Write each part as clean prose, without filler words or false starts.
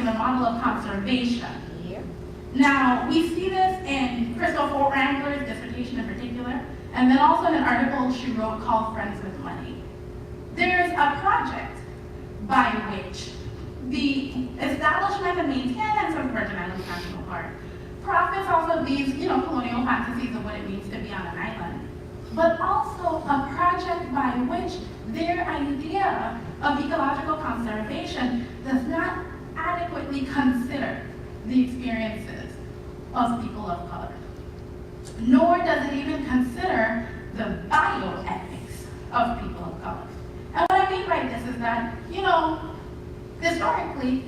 a model of conservation. Now, we see this in Crystal Fort Wrangler's dissertation in particular, and then also in an article she wrote called Friends with Money. There's a project by which the establishment and maintenance of Virgin Islands National Park profits off of these, colonial fantasies of what it means to be on an island, but also a project by which their idea of ecological conservation does not adequately consider the experiences of people of color, nor does it even consider the bioethics of people of color. And what I mean by this is that, historically,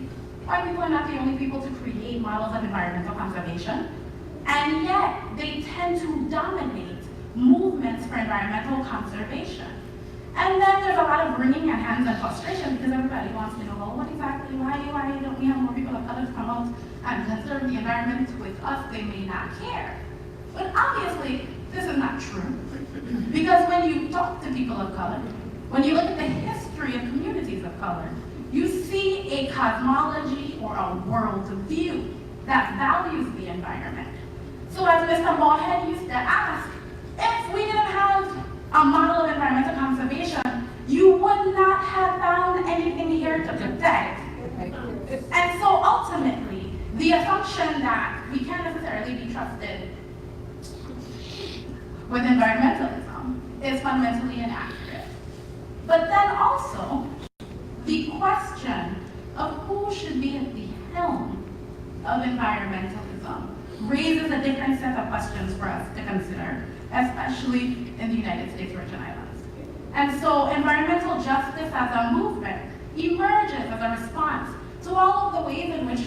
white people are not the only people to create models of environmental conservation, and yet they tend to dominate movements for environmental conservation. And then there's a lot of wringing of hands and frustration because everybody wants to know, well, what exactly, why don't we have more people of color to come out and conserve the environment with us? They may not care. But obviously, this is not true. Because when you talk to people of color, when you look at the history of communities of color, you see a cosmology or a worldview that values the environment. So as Mr. Moorhead used to ask, if we didn't have a model of environmental conservation, you would not have found anything here to protect. And so ultimately, the assumption that we can't necessarily be trusted with environmentalism is fundamentally inaccurate. But then also, the question of who should be at the helm of environmentalism raises a different set of questions for us to consider, especially in the United States Virgin Islands. And so environmental justice as a movement emerges as a response to all of the ways in which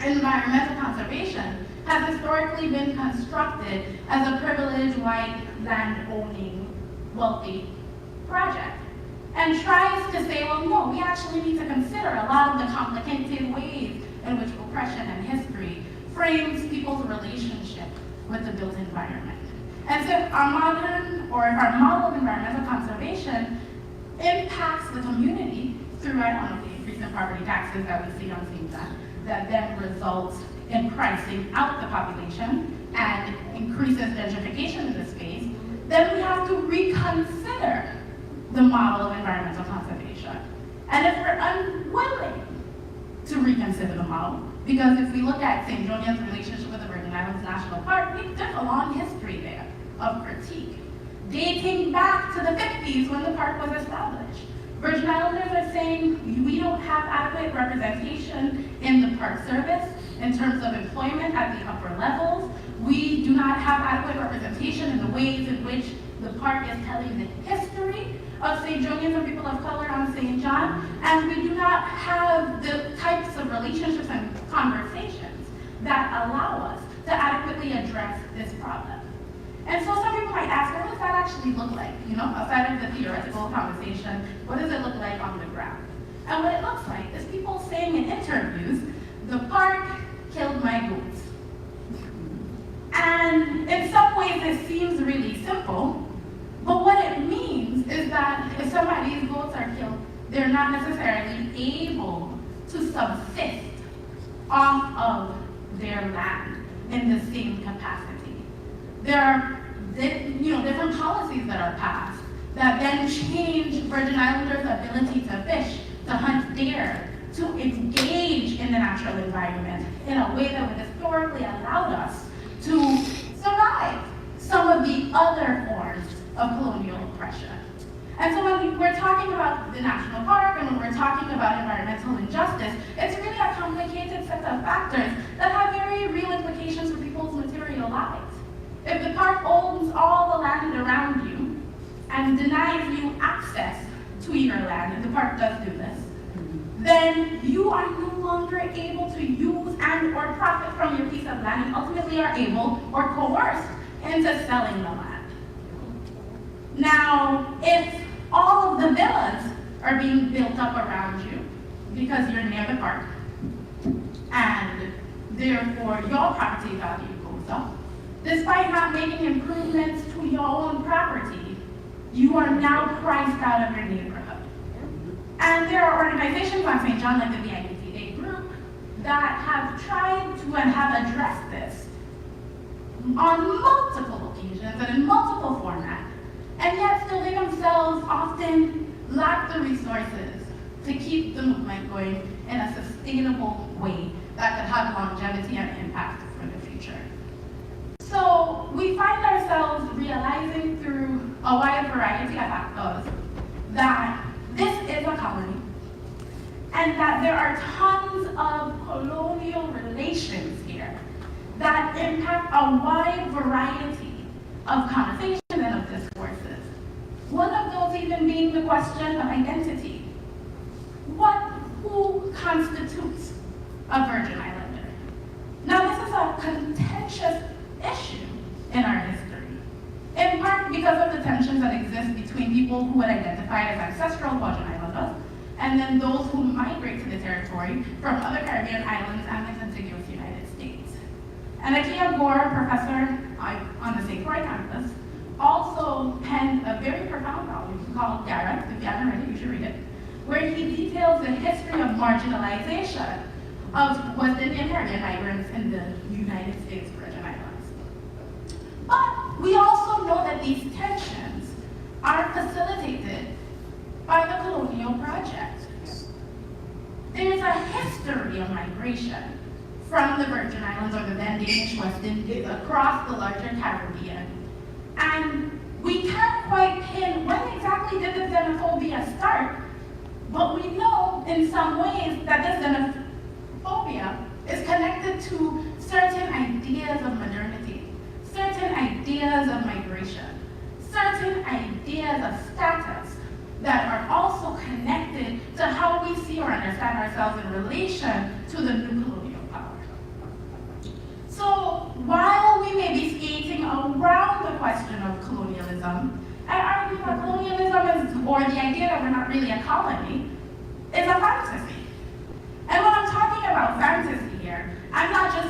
environmental conservation has historically been constructed as a privileged white land-owning wealthy project, and tries to say, well, no, we actually need to consider a lot of the complicated ways in which oppression and history frames people's relationship with the built environment. And so if our model of environmental conservation impacts the community through, I don't know, the increase in property taxes that we see on St. John, that then results in pricing out the population and increases gentrification in the space, then we have to reconsider the model of environmental conservation. And if we're unwilling to reconsider the model, because if we look at St. Jonia's relationship with the Virgin Islands National Park, there's a long history there of critique, dating back to the 50s when the park was established. Virgin Islanders are saying we don't have adequate representation in the park service in terms of employment at the upper levels. We do not have adequate representation in the ways in which the park is telling the history of St. Jonians and people of color on St. John, and we do not have the types of relationships and conversations that allow us to adequately address this problem. And so some people might ask, what does that actually look like? Outside of the theoretical conversation, what does it look like on the ground? And what it looks like is people saying in interviews, the park killed my goats. And in some ways it seems really simple, but what it means is that if somebody's goats are killed, they're not necessarily able to subsist off of their land in the same capacity. There are different policies that are passed that then change Virgin Islanders' ability to fish, to hunt deer, to engage in the natural environment in a way that would historically allowed us to survive some of the other forms of colonial oppression. And so when we're talking about the national park and when we're talking about environmental injustice, it's really a complicated set of factors that have very real implications for people's material lives. If the park owns all the land around you and denies you access to your land, and the park does do this, then you are no longer able to use and or profit from your piece of land and ultimately are able or coerced into selling the land. Now, if all of the villas are being built up around you because you're near the park, and therefore your property value goes up, despite not making improvements to your own property, you are now priced out of your neighborhood. And there are organizations on St. John, like the VIPTA group, that have tried to and have addressed this on multiple occasions and in multiple formats, and yet still they themselves often lack the resources to keep the movement going in a sustainable way that could have longevity and impact for the future. So we find ourselves realizing through a wide variety of factors that this is a colony, and that there are tons of colonial relations here that impact a wide variety of conversations and of discourses. One of those even being the question of identity. Who constitutes a Virgin Islander? Now, this is a contentious issue in our history, in part because of the tensions that exist between people who would identify as ancestral Virgin Islanders and then those who migrate to the territory from other Caribbean islands and the contiguous United States. And Hadiyah, professor on the St. Croix campus, also penned a very profound volume called Garrett. If you haven't read it, you should read it, where he details the history of marginalization of West Indian Caribbean migrants in the United States Virgin Islands. But we also know that these tensions are facilitated by the colonial project. There's a history of migration from the Virgin Islands, or the then Danish West Indies, across the larger Caribbean. And we can't quite pin when exactly did the xenophobia start, but we know in some ways that this xenophobia is connected to certain ideas of modernity, certain ideas of migration, certain ideas of status that are also connected to how we see or understand ourselves in relation to the new colonial power. So while we may be skating around the question of colonialism, I argue that colonialism or the idea that we're not really a colony, is a fantasy. And when I'm talking about fantasy here, I'm not just,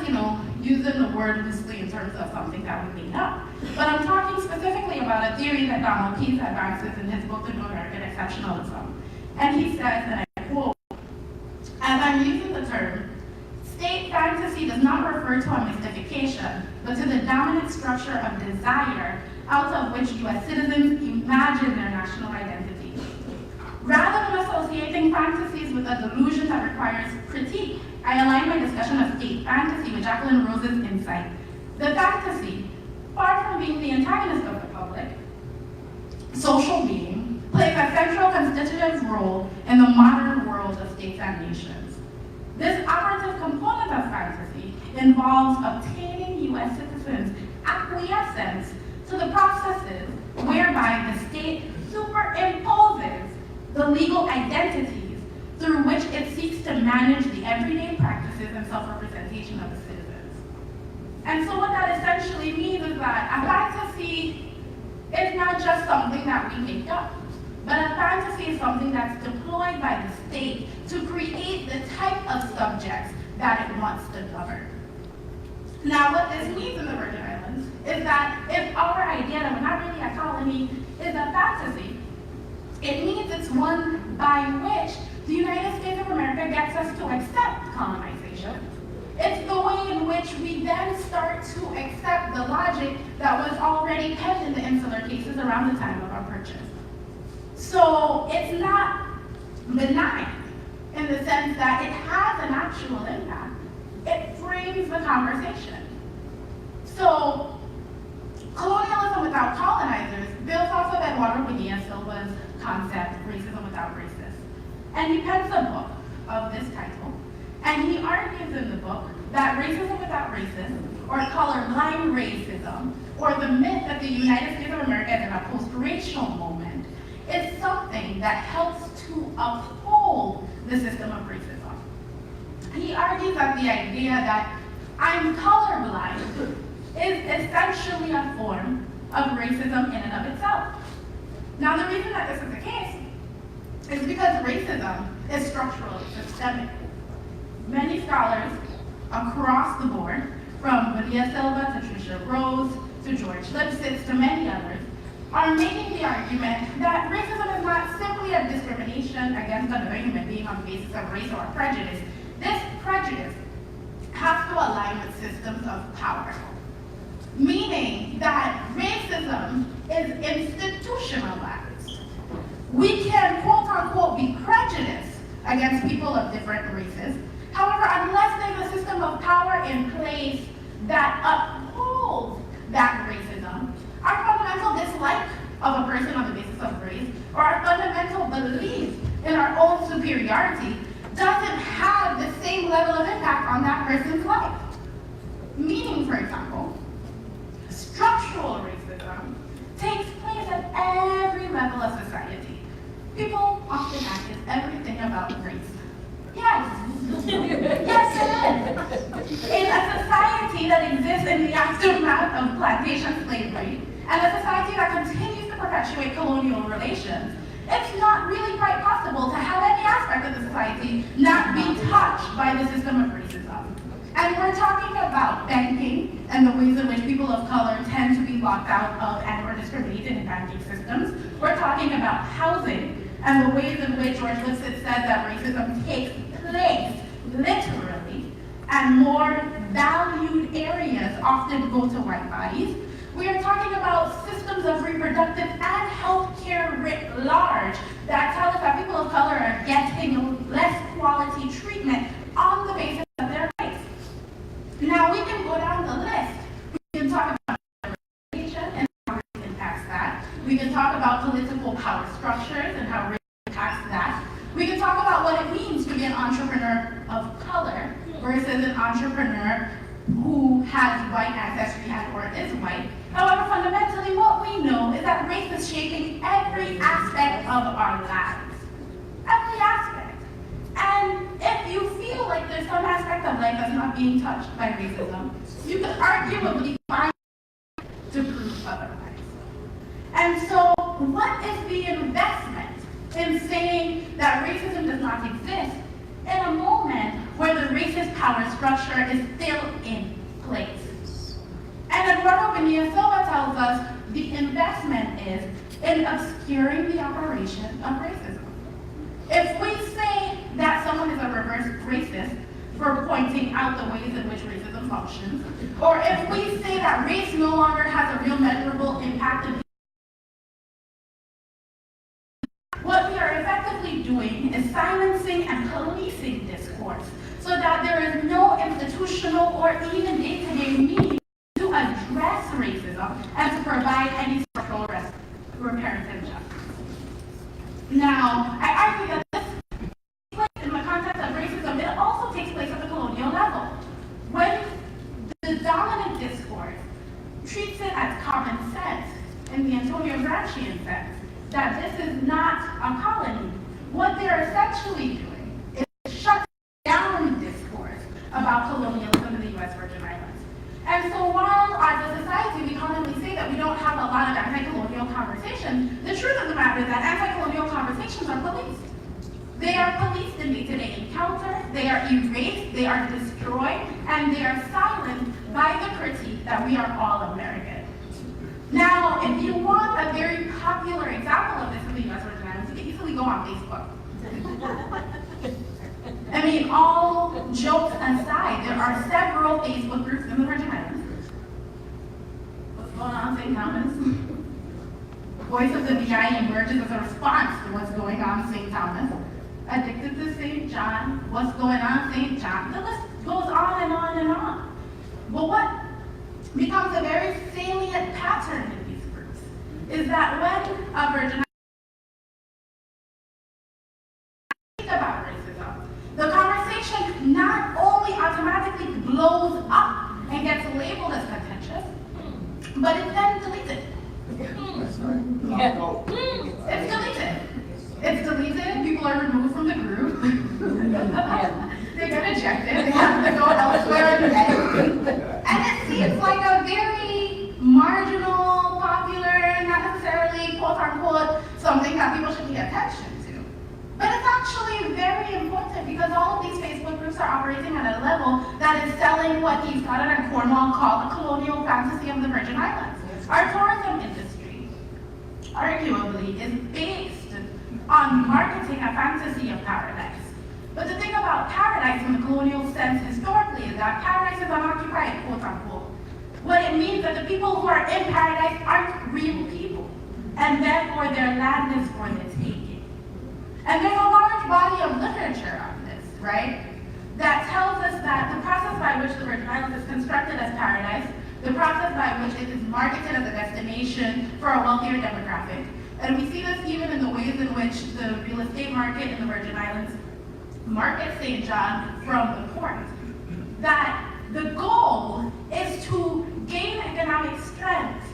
using the word loosely in terms of something that we made up, but I'm talking specifically about a theory that Donald Keyes advances in his book, The New American Exceptionalism. And he says, and I quote, "As I'm using the term, state fantasy does not refer to a mystification, but to the dominant structure of desire out of which U.S. citizens imagine their national identity. Rather than associating fantasies with a delusion that requires critique, I align my discussion of state fantasy with Jacqueline Rose's insight. The fantasy, far from being the antagonist of the public, social being, plays a central constitutive role in the modern world of states and nations. This operative component of fantasy involves obtaining U.S. citizens' acquiescence to the processes whereby the state superimposes the legal identities through which it seeks to manage the everyday practices and self-representation of the citizens." And so what that essentially means is that a fantasy is not just something that we make up, but a fantasy is something that's deployed by the state to create the type of subjects that it wants to govern. Now, what this means in the Virgin Islands is that if our idea that we're not really a colony is a fantasy, it means it's one by which the United States of America gets us to accept colonization. It's the way in which we then start to accept the logic that was already penned in the insular cases around the time of our purchase. So it's not benign in the sense that it has an actual impact. It frames the conversation. So colonialism without colonizers builds off of Eduardo Bonilla Silva's concept, racism without racists. And he pens a book of this title, and he argues in the book that racism without racists, or colorblind racism, or the myth that the United States of America is in a post-racial moment, is something that helps to uphold the system of racism. He argues that the idea that I'm colorblind is essentially a form of racism in and of itself. Now, the reason that this is the case is because racism is structural, systemic. Many scholars across the board, from Bonilla Silva to Tricia Rose to George Lipsitz to many others, are making the argument that racism is not simply a discrimination against another human being on the basis of race or prejudice. This prejudice align with systems of power, meaning that racism is institutionalized. We can, quote unquote, be prejudiced against people of different races. However, unless there's a system of power in place that upholds that racism, our fundamental dislike of a person on the basis of race, or our fundamental belief in our own superiority, doesn't have the same level of impact on that person's life. Meaning, for example, structural racism takes place at every level of society. People often ask, is everything about race? Yes. Yes, it is. In a society that exists in the aftermath of plantation slavery, and a society that continues to perpetuate colonial relations, it's not really quite possible to have any aspect of the society not be touched by the system of racism. And we're talking about banking and the ways in which people of color tend to be locked out of and or discriminated in banking systems. We're talking about housing and the ways in which George Lipset said that racism takes place literally, and more valued areas often go to white bodies. We are talking about systems of reproductive and healthcare writ large that tell us that people of color are getting less quality treatment on the basis of their race. Now we can go down the list. We can talk about education and how race impacts that. We can talk about political power structures and how race impacts that. We can talk about what it means to be an entrepreneur of color versus an entrepreneur who has white ancestry and or is white. However, fundamentally, what we know is that race is shaping every aspect of our lives. Every aspect. And if you feel like there's some aspect of life that's not being touched by racism, you could arguably find to prove otherwise. And so, what is the investment in saying that racism does not exist in a moment where the racist power structure is still in place? And Eduardo Bonilla-Silva tells us the investment is in obscuring the operation of racism. If we say that someone is a reverse racist for pointing out the ways in which racism functions, or if we say that race no longer has a real measurable impact in what we are effectively doing is silencing and policing discourse so that there is no institutional or even day-to-day means to address racism and to provide any structural reparative justice. Now, I argue that this takes place in the context of racism. It also takes place at the colonial level. When the dominant discourse treats it as common sense in the Antonio Gramscian sense, that this is not a colony, what they're essentially doing is shut down discourse about colonialism in the U.S. Virgin Islands. And so while as a society we commonly say that we don't have a lot of anti-colonial conversation, the truth of the matter is that anti-colonial conversations are policed. They are policed in day-to-day encounters, they are erased, they are destroyed, and they are silenced by the critique that we are all American. Now, if you want a very popular example of this in the U.S. Virgin Islands, you can easily go on Facebook. I mean, all jokes aside, there are several Facebook groups in the Virgin Islands. What's going on, St. Thomas? Voice of the VI emerges as a response to what's going on, St. Thomas. Addicted to St. John, what's going on, St. John. The list goes on and on and on. But what becomes a very salient pattern in these groups is that when a Virgin about racism, the conversation not only automatically blows up and gets labeled as contentious, but it's then deleted. It's deleted. It's deleted, people are removed from the group. They get ejected, they have to go elsewhere. And it seems like a very marginal, popular, not necessarily quote-unquote something that people should pay attention to. But it's actually very important because all of these Facebook groups are operating at a level that is selling what Keith Goddard and Cornwall call the colonial fantasy of the Virgin Islands. Our tourism industry, arguably, is based on marketing a fantasy of paradise. But the thing about paradise in the colonial sense historically is that paradise is unoccupied. What it means that the people who are in paradise aren't real people, and therefore their land is for the taking. And there's a large body of literature on this, right? That tells us that the process by which the Virgin Islands is constructed as paradise, the process by which it is marketed as a destination for a wealthier demographic, and we see this even in the ways in which the real estate market in the Virgin Islands markets St. John from the port, that the goal is to gain economic strength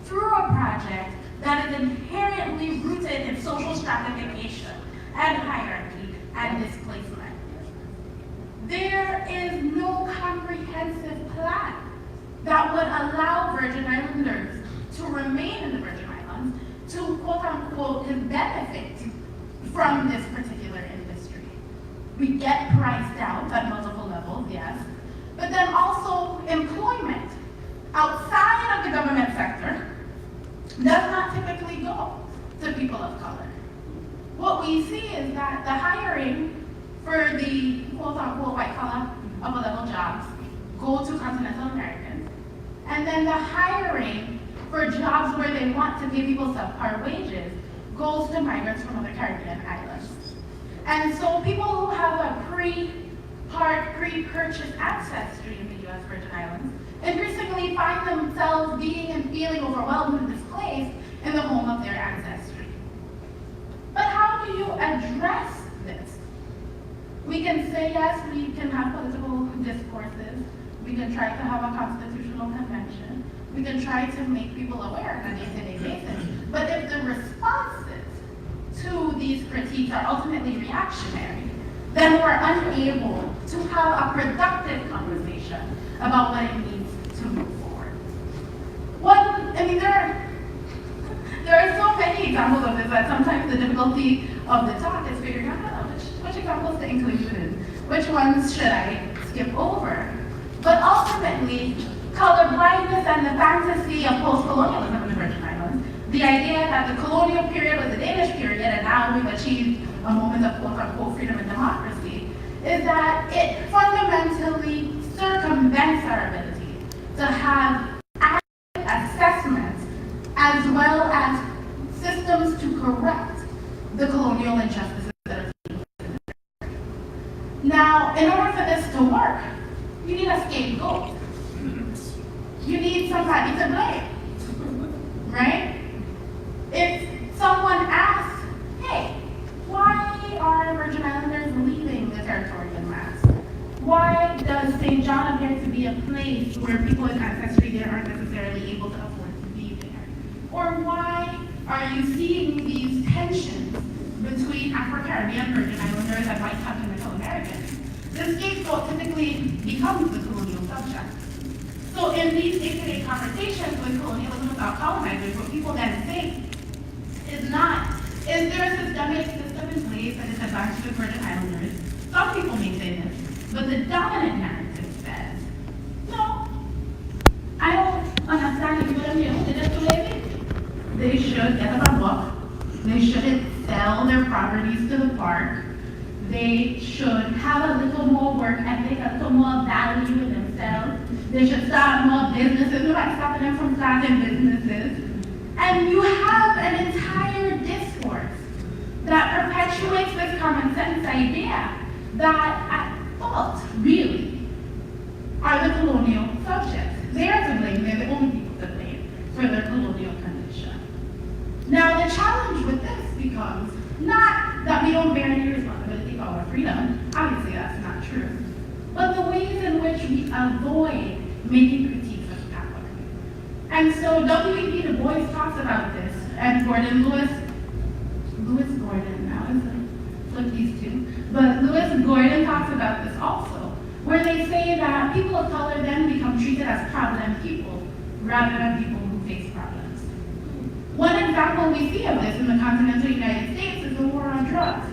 through a project that is inherently rooted in social stratification and hierarchy and displacement. There is no comprehensive plan that would allow Virgin Islanders to remain in the Virgin Islands, to quote unquote benefit from this particular industry. We get priced out at multiple levels, yes, but then also employment outside of the government sector does not typically go to people of color. What we see is that the hiring for the quote-unquote white-collar upper-level jobs go to continental Americans, and then the hiring for jobs where they want to pay people subpar wages goes to migrants from other Caribbean islands. And so people who have a pre-purchase ancestry in the U.S. Virgin Islands increasingly find themselves being and feeling overwhelmed and displaced in the home of their ancestry. But how do you address this? We can say, yes, we can have political discourses. We can try to have a constitutional convention. We can try to make people aware on a day-to-day basis. But if the responses to these critiques are ultimately reactionary, then we're unable to have a productive conversation about what it means to move forward. There are so many examples of this that sometimes the difficulty of the talk is figuring out which examples to include in, which ones should I skip over. But ultimately, colorblindness and the fantasy of post-colonialism in the Virgin Islands, the idea that the colonial period was the Danish period and now we've achieved a moment of quote-unquote freedom and democracy, is that it fundamentally circumvents our ability to have accurate assessments as well as systems to correct the colonial injustices that are taking place. Now, in order for this to work, you need a scapegoat. You need somebody to blame, right? If someone asks, hey, why are Virgin Islanders leaving the territory en masse? Why does St. John appear to be a place where people with ancestry there aren't necessarily able to afford to be there? Or why are you seeing these tensions between Afro-Caribbean Virgin Islanders and white continental Americans? The scapegoat typically becomes the colonial subject. So in these day-to-day conversations with colonialism without colonizers, what people then say is not, is there a systemic system in place that is advanced to Virgin Islanders? Some people may say this, but the dominant narrative says, no, I don't understand if what I'm doing is to live. They should get up and walk. They shouldn't sell their properties to the park. They should have a little more work ethic, a little more value in themselves. They should start more businesses. Nobody's stopping them from starting businesses. And you have an entire discourse that perpetuates this common sense idea that at fault, really, are the colonial subjects. They're to blame. They're the only people to blame for their colonial condition. Now, the challenge with this becomes not that we don't bear any responsibility for our freedom. Obviously, that's not true. But the ways in which we avoid making critiques of power. And so W.E.B. Du Bois talks about this, and Lewis Gordon, now is flip these two, but Lewis Gordon talks about this also, where they say that people of color then become treated as problem people rather than people who face problems. One example we see of this in the continental United States is the war on drugs.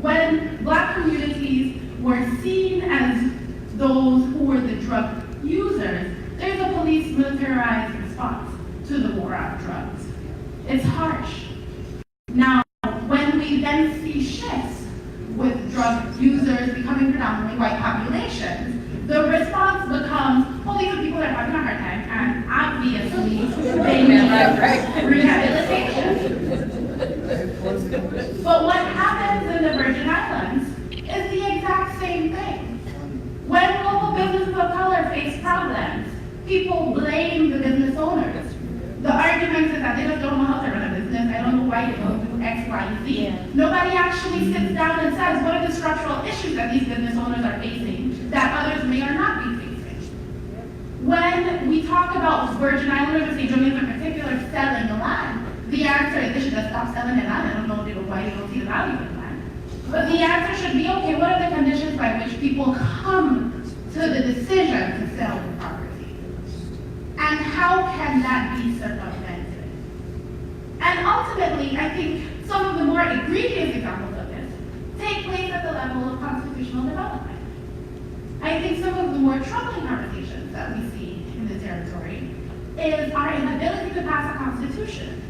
When Black communities were seen as those who were the drug users, there's a police militarized response to the war on drugs. It's harsh. Now, when we then see shifts with drug users becoming predominantly white populations, the response becomes, well, these are people that are having a hard time, and problems, people blame the business owners. The argument is that they just don't know how to run a business. I don't know why they don't do X, Y, Z. Yeah. Nobody actually sits down and says, what are the structural issues that these business owners are facing that others may or not be facing? When we talk about Virgin Islanders or St. John's in particular selling the land, the answer is they should just stop selling the land. I don't know why they don't see the value in the land. But the answer should be, okay, what are the conditions by which people come to the decision to sell the property? And how can that be circumvented? And ultimately, I think some of the more egregious examples of this take place at the level of constitutional development. I think some of the more troubling conversations that we see in the territory is our inability to pass a constitution,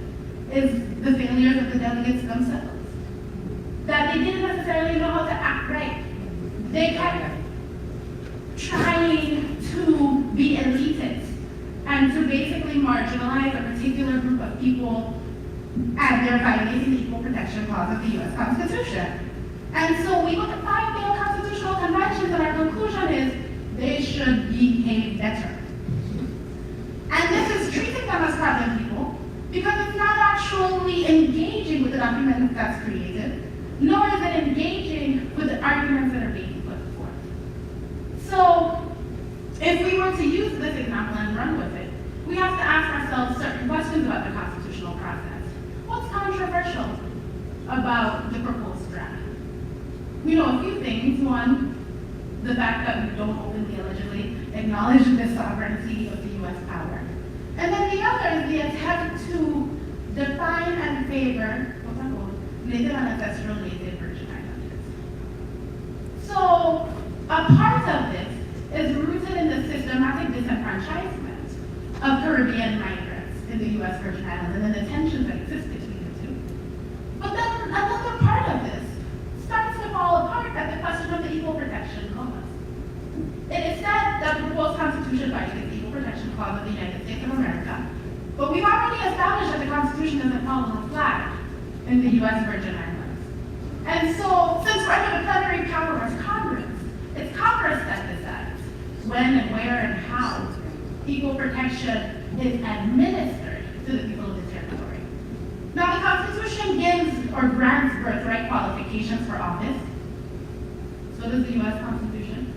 is the failures of the delegates themselves. That they didn't necessarily know how to act right. They kept trying to be elitist and to basically marginalize a particular group of people, and they're violating the Equal Protection Clause of the U.S. Constitution. And so we look at 5 failed constitutional conventions, and our conclusion is they should behave better. And this is treating them as problem people because it's not actually engaging with the document that's created, nor is it engaging with the arguments that are being put forth. So if we were to use this example and run with it, we have to ask ourselves certain questions about the constitutional process. What's controversial about the proposed draft? We know a few things. One, the fact that we don't openly allegedly acknowledge the sovereignty of the U.S. power. And then the other is the attempt to define and favor, native and ancestral native Virgin Islanders. So a part of this is rooted in the systematic disenfranchisement of Caribbean migrants in the U.S. Virgin Islands and the tensions that exist between the two. But then another part of this starts to fall apart at the question of the Equal Protection Clause. It is said that the proposed Constitution violates the Equal Protection Clause of the United States of America, but we've already established that the Constitution doesn't follow the flag in the U.S. Virgin Islands. And so, since we're under the plenary power of Congress, it's Congress that decides when and where and how equal protection is administered to the people of the territory. Now, the Constitution gives or grants birthright qualifications for office. So does the U.S. Constitution.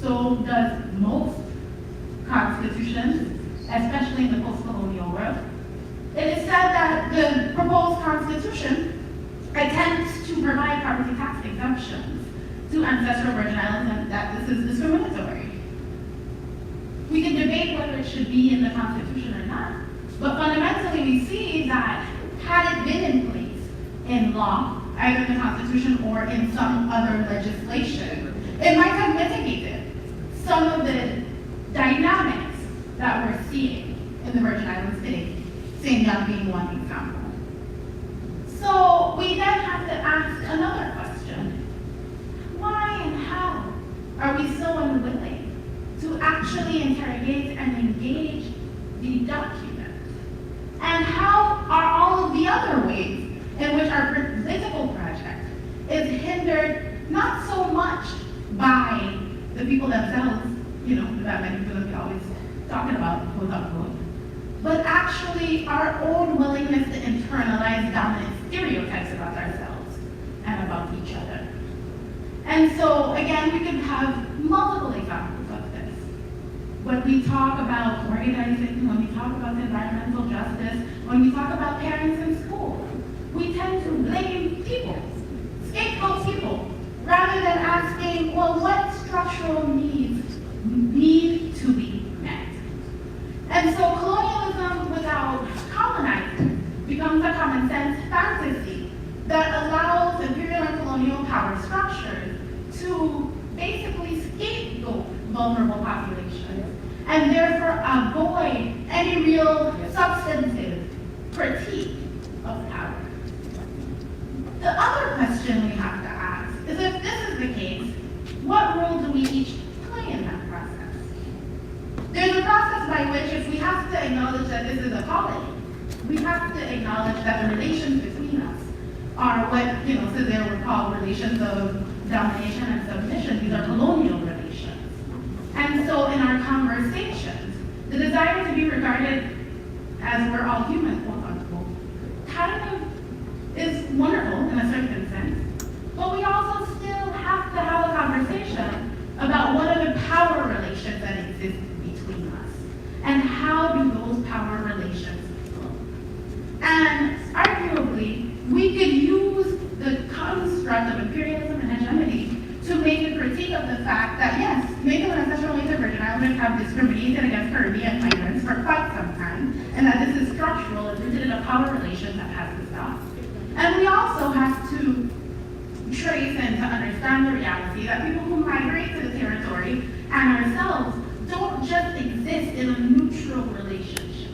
So does most constitutions, especially in the post-colonial world. It is said that the proposed Constitution attempts to provide property tax exemptions to ancestral Virgin Islands, and that this is discriminatory. We can debate whether it should be in the Constitution or not, but fundamentally we see that had it been in place in law, either in the Constitution or in some other legislation, it might have mitigated some of the dynamics that we're seeing in the Virgin Islands today, St. John being one example. So we then have to ask another question. Why and how are we so unwilling to actually interrogate and engage the document? And how are all of the other ways in which our political project is hindered not so much by the people themselves, that many people that we always talking about, quote unquote, but actually our own willingness to internalize dominant stereotypes about ourselves and about each other. And so, again, we can have multiple examples of this. When we talk about organizing, when we talk about environmental justice, when we talk about parents in school, we tend to blame people, scapegoat people, rather than asking, well, what structural needs need to be met? And so colonialism without colonizing becomes a common sense fantasy that allows imperial and colonial power structures to basically scapegoat vulnerable populations and therefore avoid any real substantive critique of power. The other question we have to ask is, if this is the case, what role do we each play in that process? There's a process by which, if we have to acknowledge that this is a colony, we have to acknowledge that the relations between us are what, Césaire would call relations of domination and submission. These are colonial relations. And so in our conversation, regarded as we're all human, quote unquote, kind of is wonderful in a certain sense, but we also still have to have a conversation about what are the power relations that exist between us, and how do those power relations flow. And arguably, we could use the construct of imperialism and hegemony to make a critique of the fact that, yes, maybe when ancestral Virgin Islanders have discriminated against Caribbean migrants for quite some time, and that this is structural and rooted in a power relation that has to stop. And we also have to trace and to understand the reality that people who migrate to the territory and ourselves don't just exist in a neutral relationship.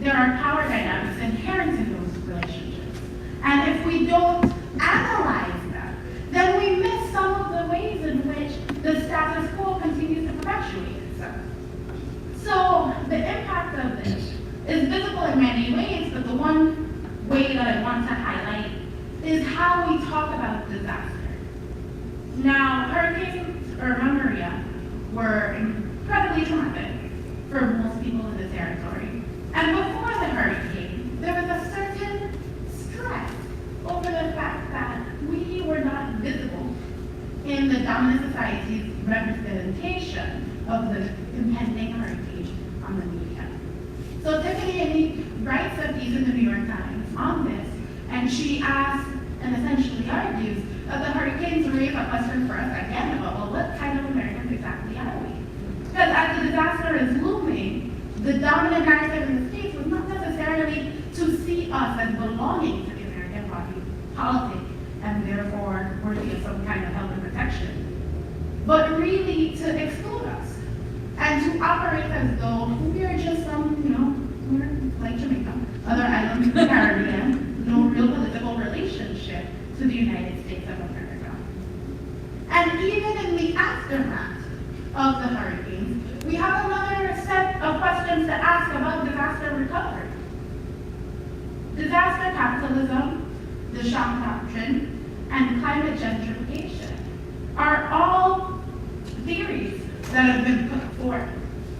There are power dynamics inherent in those relationships. And if we don't analyze that, then we miss some of the ways in which the status quo continues to perpetuate itself. So the impact of this is visible in many ways, but the one way that I want to highlight is how we talk about disaster. Now, Hurricanes Irma and Maria were incredibly traumatic for most people in the territory. And before the hurricane, there was a certain stress over the fact that we were not visible in the dominant society's representation of the impending hurricane on the media. So Tiffany Amy writes a piece in the New York Times on this, and she asks and essentially argues that the hurricanes raise a question for us again about, well, what kind of Americans exactly are we? Because as the disaster is looming, the dominant narrative in the States was not necessarily to see us as belonging to the American body politic and therefore worthy of some kind of help and protection, but really to exclude us and to operate as though we are just some, we're like Jamaica, other islands in the Caribbean, no real political relationship to the United States of America. And even in the aftermath of the hurricanes, we have another set of questions to ask about disaster recovery. Disaster capitalism, the shock doctrine, and climate gentrification are all theories that have been put forth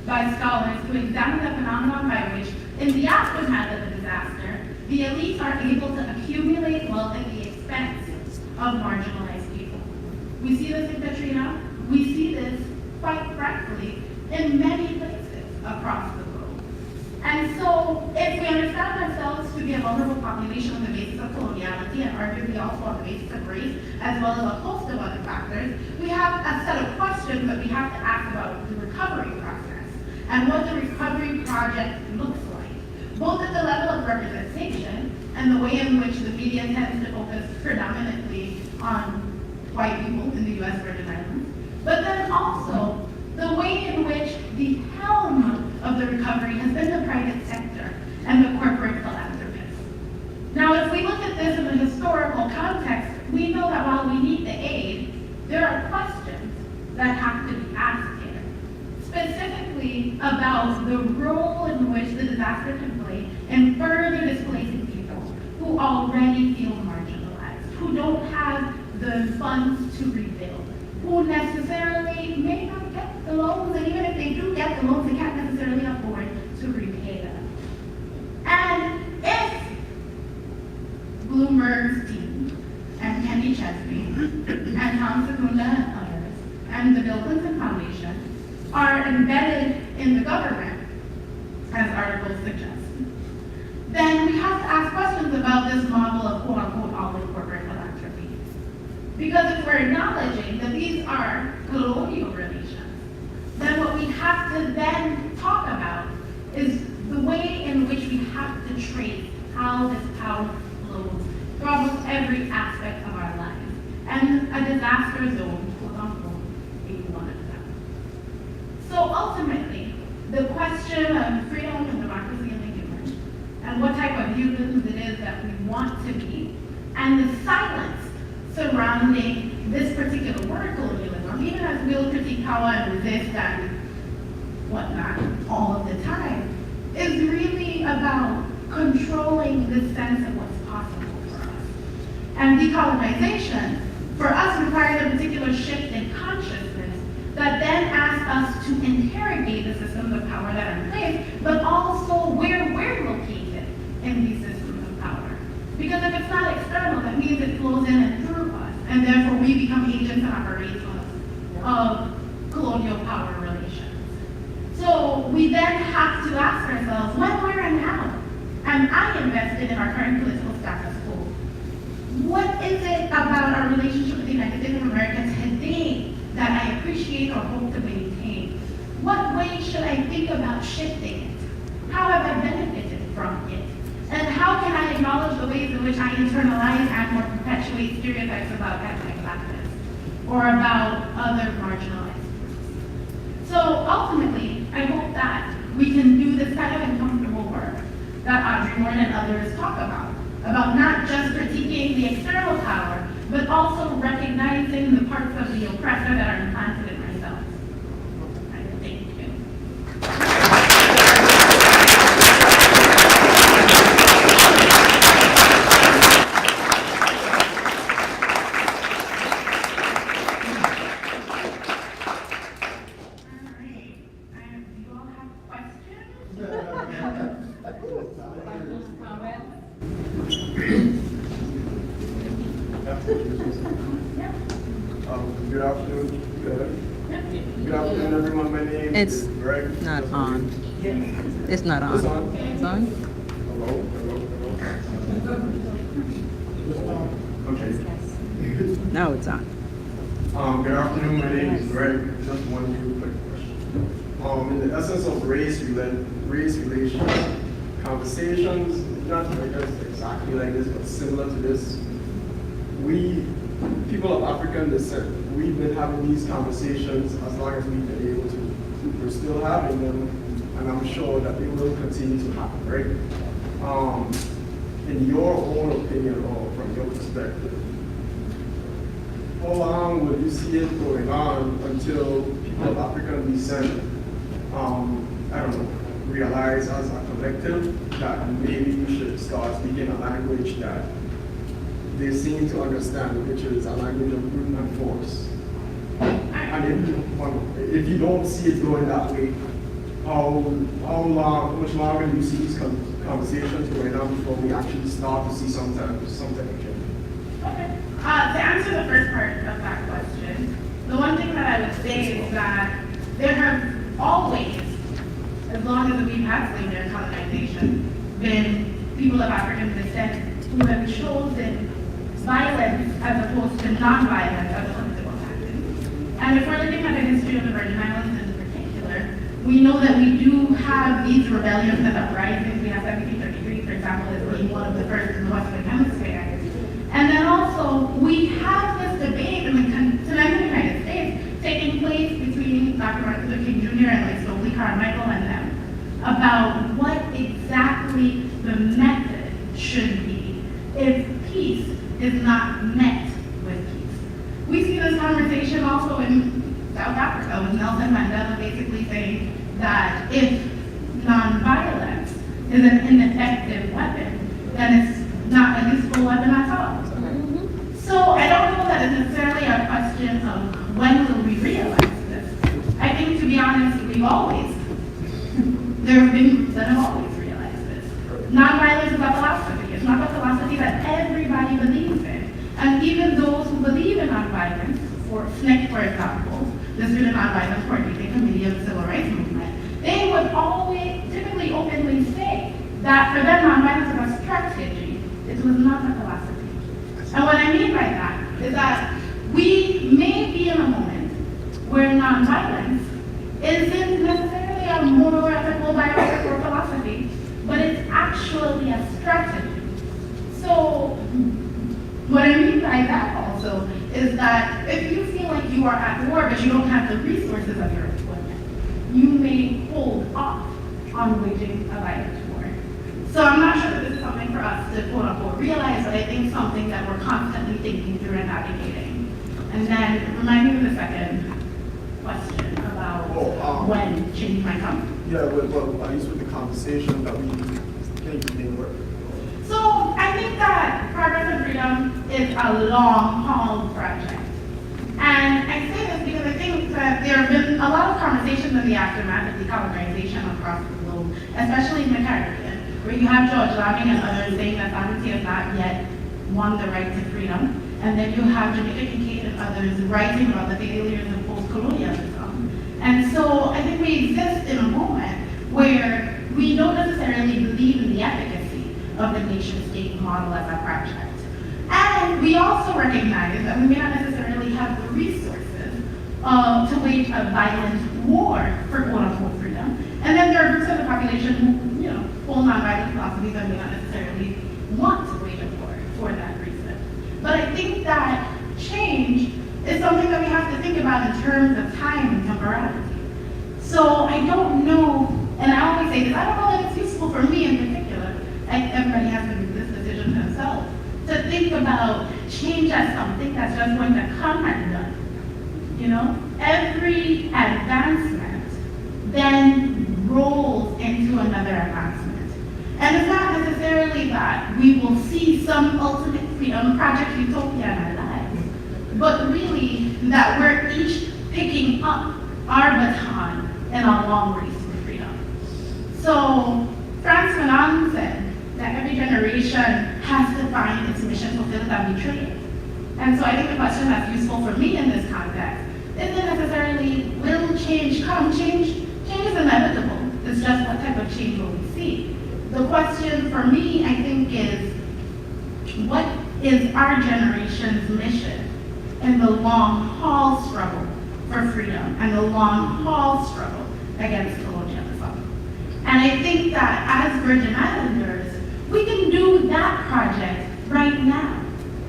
by scholars who examine the phenomenon by which, in the aftermath of the disaster, the elites are able to accumulate wealth at the expense of marginalized people. We see this in Katrina. We see this, quite frankly, in many places across the globe. And so, if we understand ourselves to be a vulnerable population on the basis of coloniality, and arguably also on the basis of race, as well as a host of other factors, we have a set of questions that we have to ask about the recovery process and what the recovery project looks like, both at the level of representation and the way in which the media tends to focus predominantly on white people in the U.S. Virgin Islands, but then also the way in which the helm of the recovery has been the private sector and the corporate philanthropists. Now, if we look at this in the historical context, we know that while we need the aid, there are questions that have to be asked here, specifically about the role in which the disaster can play in further displacing people who already feel marginalized, who don't have the funds to rebuild, who necessarily may not get the loans, and even if they do get the loans, they can't necessarily afford to repay them. And if Bloomberg's team and Kenny Chesney and Tom Secunda and others and the Bill Clinton Foundation are embedded in the government, as articles suggest, then we have to ask questions about this model of quote-unquote all-in corporate philanthropy. Because if we're acknowledging that these are colonial relations, then what we have to then talk about is the way in which we have to trace how this power flows through almost every aspect of our lives. And a disaster zone, quote-unquote, being one of them. So ultimately, the question of freedom and democracy and the human, and what type of humans it is that we want to be, and the silence surrounding this particular word colonialism, even as we'll critique power and resist and whatnot all of the time, is really about controlling the sense of what's possible for us. And decolonization, for us, requires a particular shift in consciousness that then asks us to interrogate the systems of power that are in place, but also where we're located in these systems of power. Because if it's not external, that means it flows in and through us, and therefore we become agents and operators of colonial power relations. So we then have to ask ourselves, when, where, and how am I invested in our current political status quo? What is it about our relationship with the United States of America today that I appreciate or hope to maintain? What way should I think about shifting it? How have I benefited from it? And how can I acknowledge the ways in which I internalize and or perpetuate stereotypes about anti-Blackness or about other marginalized groups? So ultimately, I hope that we can do this kind of uncomfortable work that Audrey Moore and others talk about not just critiquing the external power, but also recognizing the parts of the oppressor that are implanted in ourselves. Thank you. Good afternoon. Good afternoon, everyone. My name is Greg. Not on. It's not on. It's on. It's on? Hello. Okay. No, it's on. Good afternoon. My name is Greg. Just one real quick question. In the essence of race relations, conversations, not I guess exactly like this, but similar to this, we, people of African descent, we've been having these conversations as long as we've been able to. We're still having them, and I'm sure that they will continue to happen, right? In your own opinion or from your perspective, how long will you see it going on until people of African descent, I don't know, realize as a collective that maybe we should start speaking a language that they seem to understand, which is a language of brute and force? And if you don't see it going that way, how much longer do you see these conversations going on before we actually start to see something change? Okay. To answer the first part of that question, the one thing that I would say is that there have always, as long as we've had slavery and colonization, been people of African descent who have chosen violence as opposed to non-violence as a political tactic. And if we're looking at the history of the Virgin Islands in particular, we know that we do have these rebellions and uprisings. We have 1733, for example, as being one of the first in the Western Hemisphere. And then also, we have this debate in the continental United States taking place between Dr. Martin Luther King Jr. and like Stokely Carmichael and them about what exactly the method should be if peace is not met with peace. We see this conversation also in South Africa with Nelson Mandela basically saying that if nonviolence is an ineffective weapon, then it's not a useful weapon at all. So I don't know that it's necessarily a question of when will we realize this. I think, to be honest, there have been groups that have always realized this. Nonviolence is a philosophy. It's not a philosophy that everybody believes in. And even those who believe in nonviolence, for SNCC, for example, the Student Nonviolence Coordinating Committee of the Civil Rights Movement, they would always typically openly say that for them nonviolence is a strategy. It was not a philosophy. And what I mean by that is that we may be in a moment where nonviolence isn't necessarily a moral, ethical, bioethical, or philosophy, but it's actually a strategy. So what I mean by that also is that if you feel like you are at war but you don't have the resources of your employment, you may hold off on waging a violent war. So I'm not sure that this is something for us to quote unquote realize, but I think something that we're constantly thinking through and navigating. And then remind me of the second question about when change might come. Yeah, well, at least with the conversation that we think we work. So I think that progress and freedom is a long haul project. And I say this because I think that there have been a lot of conversations in the aftermath of decolonization across the globe, especially in the Caribbean, where you have George Lamming and others saying that sovereignty has not yet won the right to freedom. And then you have Jamaica Kincaid and others writing about the failures of post-colonialism. And so I think we exist in a moment where we don't necessarily believe in the efficacy of the nation-state model as a project. And we also recognize that we may not necessarily have the resources to wage a violent war for quote-unquote freedom. And then there are groups of the population who, hold nonviolent philosophies and may not necessarily want to wage a war for that reason. But I think that change is something that we have to think about in terms of time and temporality. So I don't know, and I always say this, I don't know that it's useful for me in particular. Everybody has to make this decision themselves. To think about change as something that's just going to come and done. Every advancement then rolls into another advancement. And it's not necessarily that we will see some ultimate freedom, Project Utopia in our lives, but really that we're each picking up our baton in a long race for freedom. So Frantz Fanon said that every generation has to find its mission fulfilled and betray it. And so I think the question that's useful for me in this context isn't necessarily will change come. Change is inevitable. It's just what type of change will we see. The question for me, I think, is what is our generation's mission in the long haul struggle for freedom and the long haul struggle against colonialism? And I think that as Virgin Islanders, we can do that project right now.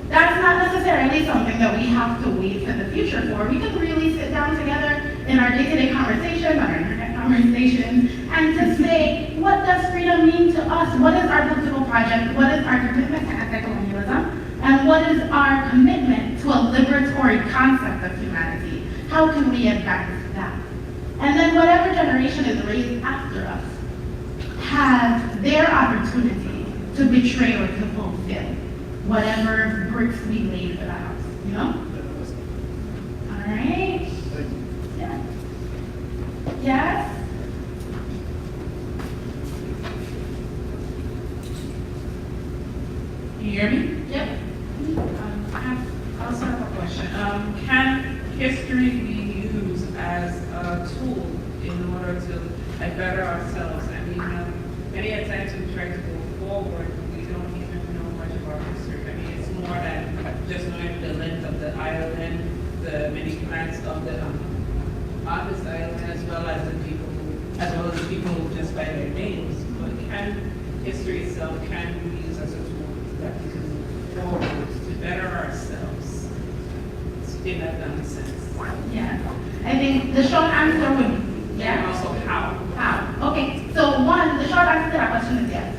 That's not necessarily something that we have to wait for the future for. We can really sit down together in our day-to-day conversations, our internet conversations, and to say, what does freedom mean to us? What is our political project? What is our commitment to anti-colonialism? And what is our commitment to a liberatory concept of humanity? How can we advance that? And then whatever generation is raised after us has their opportunity to betray or to fulfill whatever bricks we laid for the house, All right? Yeah. Yes? Can you hear me? Yep. I also have a question. Can history be used as a tool in order to better ourselves? I mean, many a times we try to go forward, we don't even know much about history. I mean, it's more than just knowing the length of the island, the many plants of the on this island, as well as the people who just by their names. But can history itself can be used as a tool that we can move forward to better ourselves in that sense? Yeah. I think the short answer would And also how? How? Okay, so one, the short answer to that question is yes.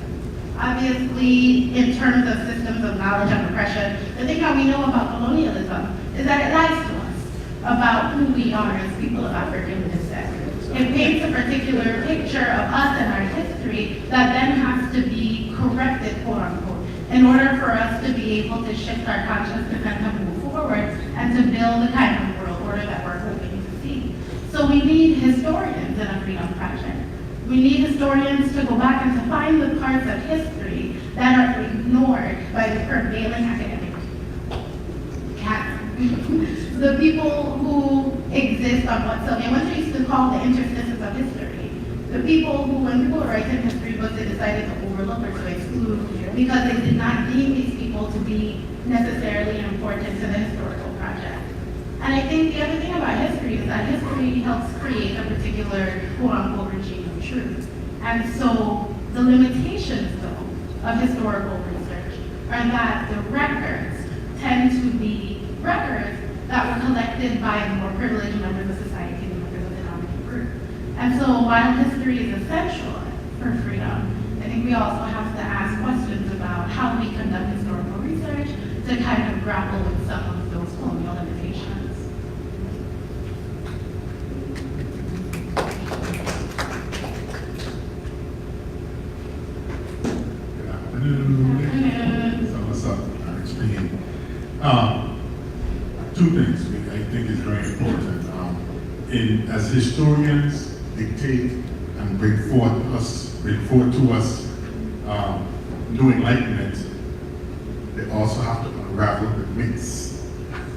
Obviously, in terms of systems of knowledge and oppression, the thing that we know about colonialism is that it lies to us about who we are as people of African descent. It paints a particular picture of us and our history that then has to be corrected, quote unquote, in order for us to be able to shift our conscience to kind of move forward and to build the kind of world order that we're hoping to see. So we need historians in a freedom project. We need historians to go back and to find the parts of history that are ignored by the prevailing academic canon. The people who exist on what Sylvia Wynter used to call the interstices of history. The people who, when people were writing history books, they decided to overlook or to exclude because they did not deem these people to be necessarily important to the historical project. And I think the other thing about history is that history helps create a particular quote-unquote regime of truth. And so the limitations, though, of historical research are that the records tend to be records that were collected by the more privileged members of society and members of the dominant group. And so while history is essential for freedom, I think we also have to ask questions about how we conduct historical research to kind of grapple with some of those colonial limitations. So what's up, RHP? Two things I think is very important. as historians dictate and bring forth to us new enlightenment, they also have to unravel the myths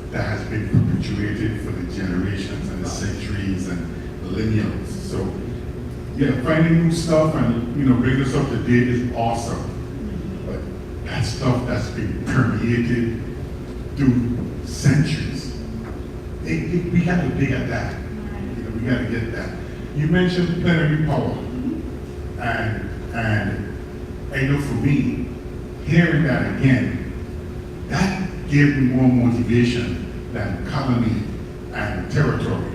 that has been perpetuated for the generations and the centuries and millennials. So, yeah, finding new stuff and bringing us up to date is awesome. But that stuff that's been permeated through centuries, we got to dig at that. We got to get that. You mentioned plenary power, and I know for me, hearing that again, that gave me more motivation than colony and territory.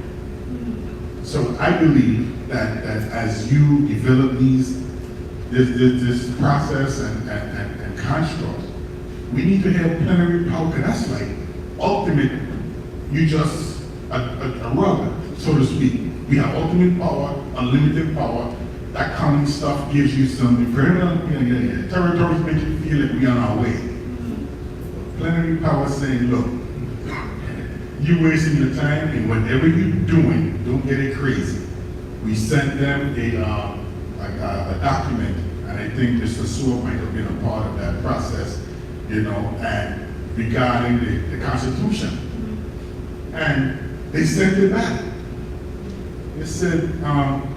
So I believe that as you develop this process and construct, we need to have plenary power, because that's like ultimate, you just a rug, so to speak. We have ultimate power, unlimited power. That common stuff gives you some territories make you feel like we're on our way. Plenary power saying, look, you're wasting your time, and whatever you're doing, don't get it crazy. We sent them a document, and I think Mr. Sewell might have been a part of that process, and regarding the Constitution. And they sent it back. They said,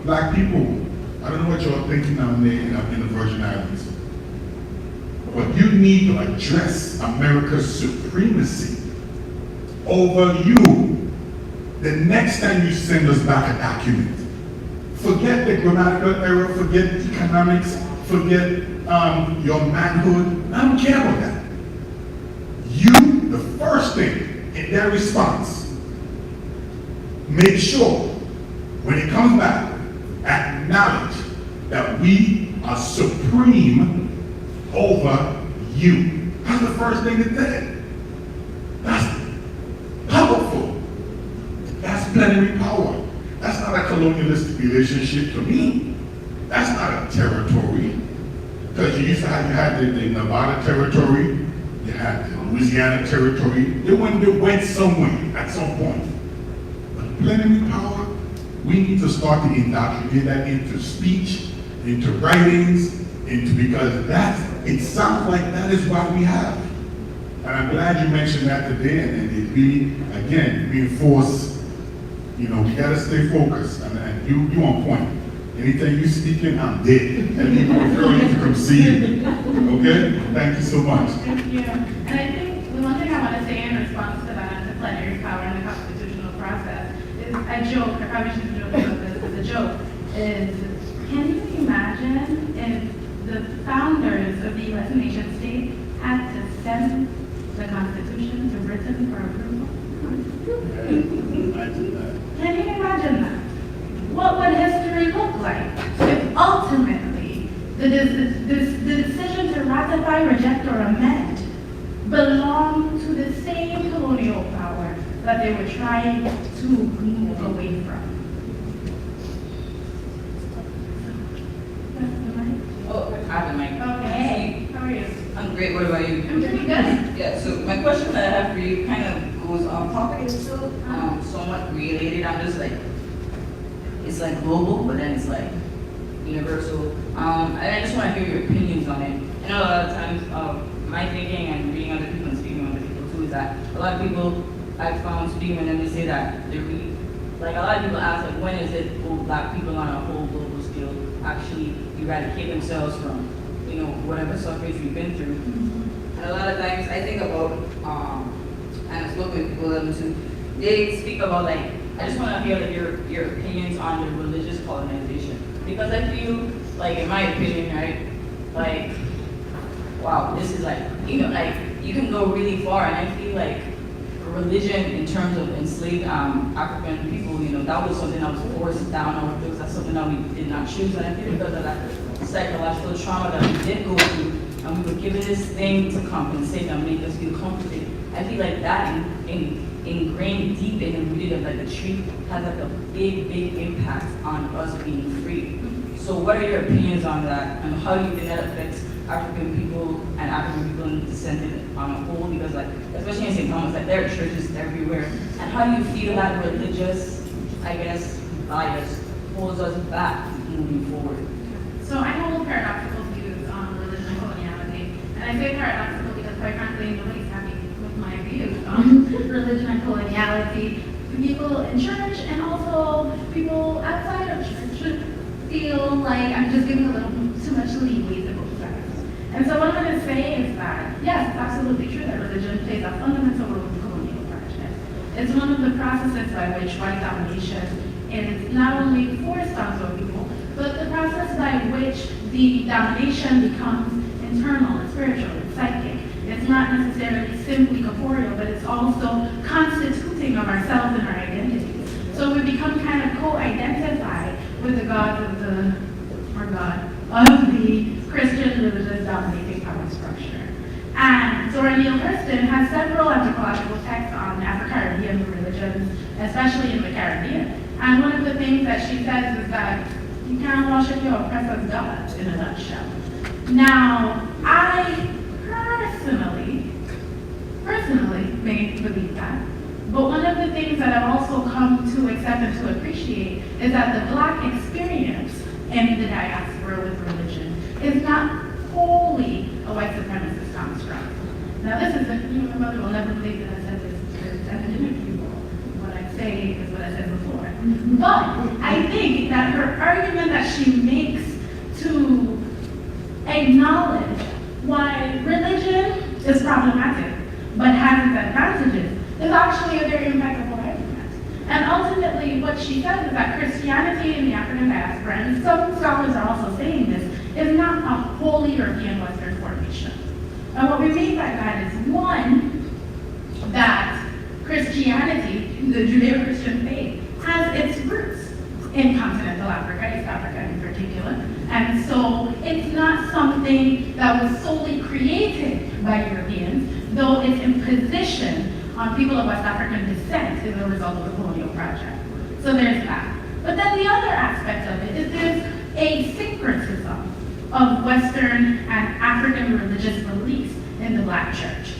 black people, I don't know what you're thinking down there in the Virgin Islands, but you need to address America's supremacy over you the next time you send us back a document. Forget the grammatical error, forget economics, forget your manhood. I don't care about that. You, the first thing in their response, make sure when it comes back, acknowledge that we are supreme over you. That's the first thing it said. That's powerful. That's plenary power. That's not a colonialistic relationship to me. That's not a territory. Because you had the Nevada territory, you had the Louisiana territory. They went somewhere at some point. But plenary power, we need to start to indoctrinate that into speech, into writings, because it sounds like that is what we have. And I'm glad you mentioned that today, and it really, again, reinforce, we gotta stay focused, and you on point. Anything you speaking, I'm dead. And people refer you to come see you. Okay? Thank you so much. Thank you. And I think the one thing I want to say in response to that, to plenary power in the constitutional process, is I joke, I probably shouldn't joke about this, but the joke is, can you imagine if the founders of the U.S. nation state had to send the Constitution to Britain for approval? Can you imagine that? What would history look like if ultimately the decision to ratify, reject, or amend belonged to the same colonial power that they were trying to move away from? Oh, I have the mic. Okay. How are you? I'm great. What about you? I'm pretty good. Yeah, so my question that I have for you kind of goes on topic. It's still somewhat related. I'm just like, it's like global, but then it's like universal. And I just want to hear your opinions on it. I know a lot of times my thinking and reading other people and speaking with other people too is that a lot of people I've found speaking with them, they say that they're really, like a lot of people ask like, when is it will black people on a whole global scale actually eradicate themselves from, whatever suffrage we've been through. And a lot of times I think about, and I've spoken with people that too, they speak about like, I just want to hear like your opinions on the religious colonization. Because I feel like, in my opinion, right, like, wow, this is like, like, you can go really far, and I feel like religion in terms of enslaved African people, that was something that was forced down our throats. That's something that we did not choose, and I think because of that psychological trauma that we did go through, and we were given this thing to compensate and make us feel comforted. I feel like that ingrained deep in and rooted of like a tree has like a big impact on us being free. So what are your opinions on that, and how do you think that affects African people and African people in descended on a whole? Because like, especially in St. Thomas, like there are churches everywhere. And how do you feel that religious, I guess, bias holds us back moving forward. So I hold paradoxical views on religion and coloniality. And I say paradoxical because quite frankly, nobody's happy with my views on religion and coloniality. People in church and also people outside of church feel like I'm just giving a little too much leeway to both sides. And so what I'm going to say is that, yes, it's absolutely true that religion plays a fundamental role in the colonial project. It's one of the processes by which white domination is not only forced onto people, but the process by which the domination becomes internal and spiritual and psychic. It's not necessarily simply corporeal, but it's also constituting of ourselves and our identities. So we become kind of co-identified with the gods of the Christian religious dominating power structure. And Zora Neale Hurston has several anthropological texts on Afro-Caribbean religions, especially in the Caribbean. And one of the things that she says is that you can't worship your oppressor's God in a nutshell. Now, I personally may believe that, but one of the things that I've also come to accept and to appreciate is that the Black experience in the diaspora with religion is not wholly a white supremacist construct. Now this is, my mother will never believe that I said this at an interview. What I say is what I said before. But I think that her argument that she makes to acknowledge why religion is problematic but has its advantages is actually a very impeccable argument. And ultimately what she says is that Christianity in the African diaspora, and some scholars are also saying this, is not a wholly European Western formation. And what we mean by that is, one, that Christianity, the Judeo-Christian faith, has its roots in continental Africa, East Africa in particular. And so it's not something that was solely created by Europeans, though its imposition on people of West African descent is a result of the colonial project. So there's that. But then the other aspect of it is there's a syncretism of Western and African religious beliefs in the Black church.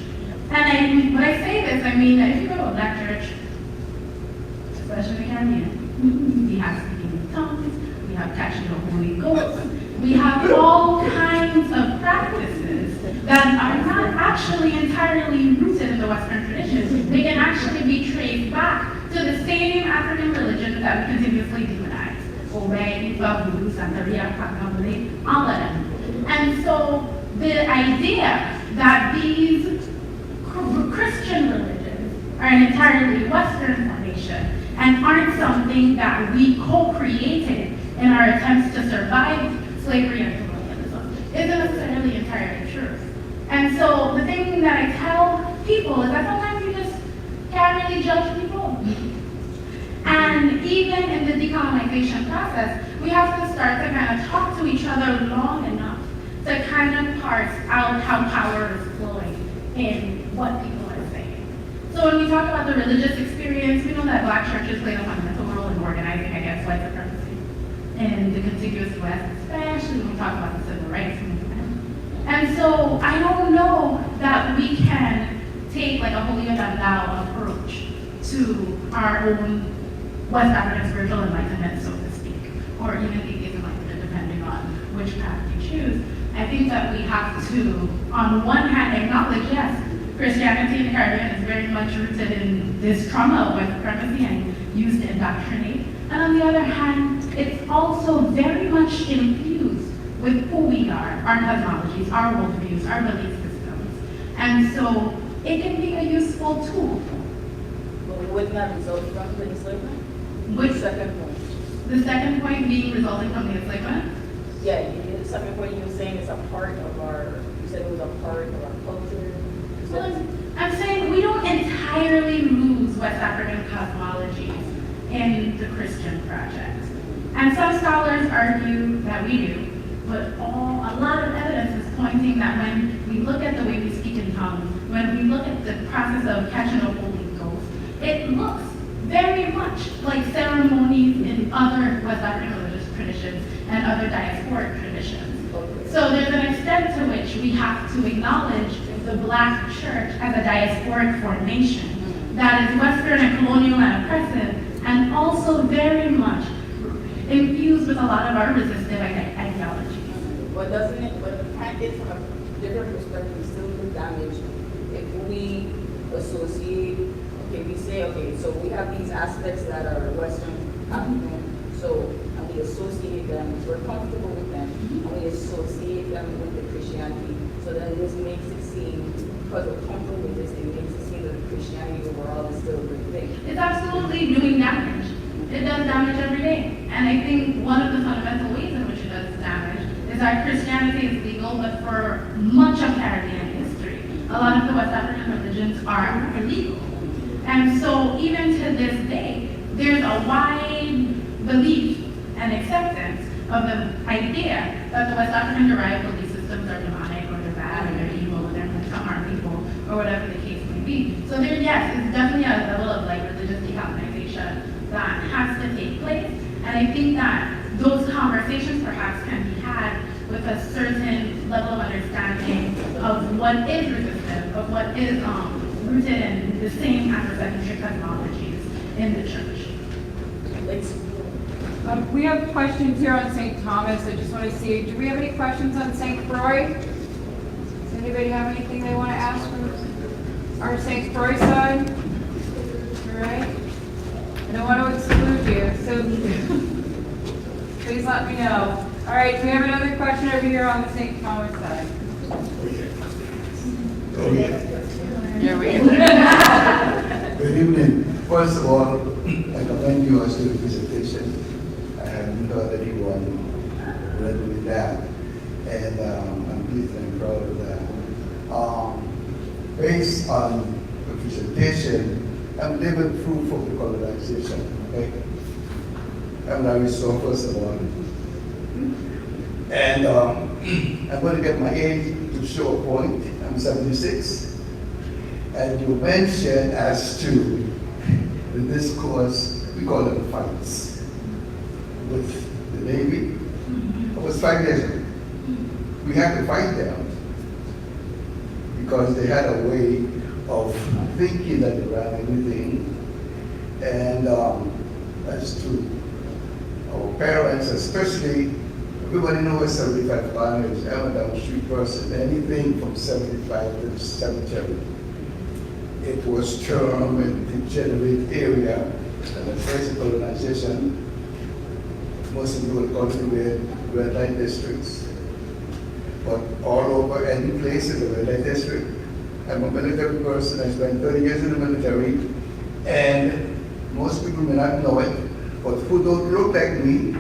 And when I say this, I mean that if you go to a Black church, especially in the Caribbean, we have speaking in tongues, we have catching the Holy Ghost, we have all kinds of practices that are not actually entirely rooted in the Western tradition. They can actually be traced back to the same African religions that we continuously demonize. Obey, Voodoo, Santeria, Kakabale, all of them. And so the idea that these Christian religions are an entirely Western formation and aren't something that we co-created in our attempts to survive slavery and colonialism isn't necessarily entirely true. And so the thing that I tell people is that sometimes you just can't really judge people. And even in the decolonization process, we have to start to kind of talk to each other long enough to kind of parse out how power is flowing in what people are saying. So when we talk about the religious experience, we know that Black churches played a fundamental role in organizing against white supremacy in the contiguous West, especially when we talk about the civil rights movement. And so I don't know that we can take like a holier than thou approach to our own West African spiritual enlightenment, so to speak, or even the enlightenment, depending on which path you choose. I think that we have to, on one hand, acknowledge, yes, Christianity in the Caribbean is very much rooted in this trauma of white supremacy and used to indoctrinate. And on the other hand, it's also very much infused with who we are, our cosmologies, our worldviews, our belief systems. And so it can be a useful tool. But wouldn't that result from the enslavement? Which Second point. The second point being resulting from the enslavement? Yeah, the second point you were saying is a part of our, you said it was a part of our culture. Well, I'm saying we don't entirely lose West African cosmologies in the Christian project. And some scholars argue that we do, but a lot of evidence is pointing that when we look at the way we speak in tongues, when we look at the process of catching the Holy Ghost, it looks very much like ceremonies in other West African religious traditions and other diasporic traditions. So there's an extent to which we have to acknowledge the Black church as a diasporic formation that is Western and colonial and oppressive, and also very much infused with a lot of our resistive ideologies. But can't it from a different perspective still do damage if we associate, okay, we say, okay, so we have these aspects that are Western African, so, and we associate them, we're comfortable with them, and we associate them with the Christianity, so then this makes it seem, because we're comfortable with this, it makes it seem that the Christianity overall is still a good thing. It's absolutely doing damage. It does damage every day. And I think one of the fundamental ways in which it does damage is that Christianity is legal, but for much of Caribbean history, a lot of the West African religions are illegal. And so even to this day, there's a wide belief and acceptance of the idea that the West African derived belief systems are demonic or they're bad or they're evil or they're meant to harm people or whatever the case may be. So there, yes, it's definitely a level of like religious decolonization that has to take place. And I think that those conversations perhaps can be had with a certain level of understanding of what is resistive, of what is rooted in the same anthropocentric cosmologies in the church. We have questions here on St. Thomas. I just want to see, do we have any questions on St. Croix? Does anybody have anything they want to ask from our St. Croix side? All right. I don't want to exclude you, so please let me know. All right, do we have another question over here on the St. Thomas side? Here we go. Good evening. First of all, I commend you as to the presentation. I hadn't heard anyone read with that, and I'm pleased and proud of that. Based on the presentation, I'm living proof of the colonization. Okay? I'm Larry Shaw, first of all. And I'm going to get my age to show a point. I'm 76. And you mentioned as to the discourse, we call them fights, with the Navy. It was 5 years ago. We had to fight them because they had a way of thinking that they ran everything. And that's true. Our parents, especially, everybody knows 75 Colonials. I'm a down street person. Anything from 75 to the cemetery. It was termed a degenerate area, and the first colonization. Most of you would call it red light districts. But all over any place in the red light district. I'm a military person. I spent 30 years in the military, and most people may not know it, but who don't look like me,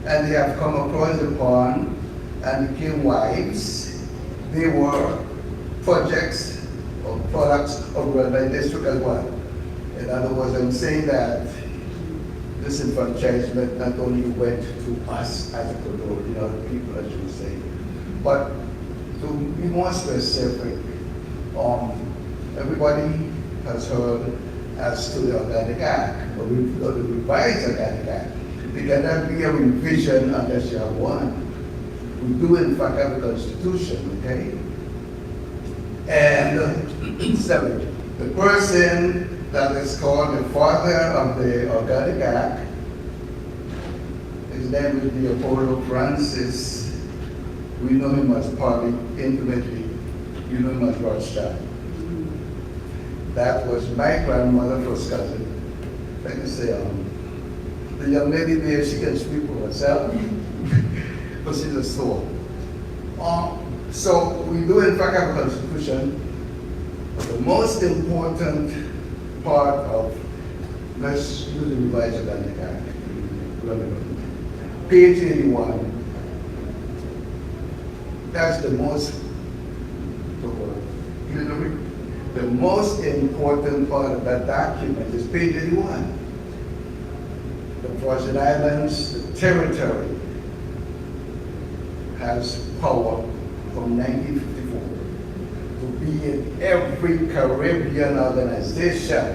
and they have come across the pond and became wives. They were projects or products of red light district as well. In other words, I'm saying that this enfranchisement not only went to us as a colonial people, as you say, but to be more specific, everybody has heard as to the Organic Act, or the revised Organic Act. There cannot be a revision unless you have one. We do in fact have a constitution, okay? And 7, the person that is called the father of the Organic Act, his name is Leopoldo Francis. We know him as Polly intimately. You know him as Rothschild. That was my grandmother's first cousin. Let me say, the young lady there, she can speak for herself, but she's a soul. So we do in fact have a constitution. The most important part of, let's use the revised Organic Act. Page 81. That's the most, the most important part of that document is page 81. The Virgin Islands, the territory, has power from 1954 to be in every Caribbean organization.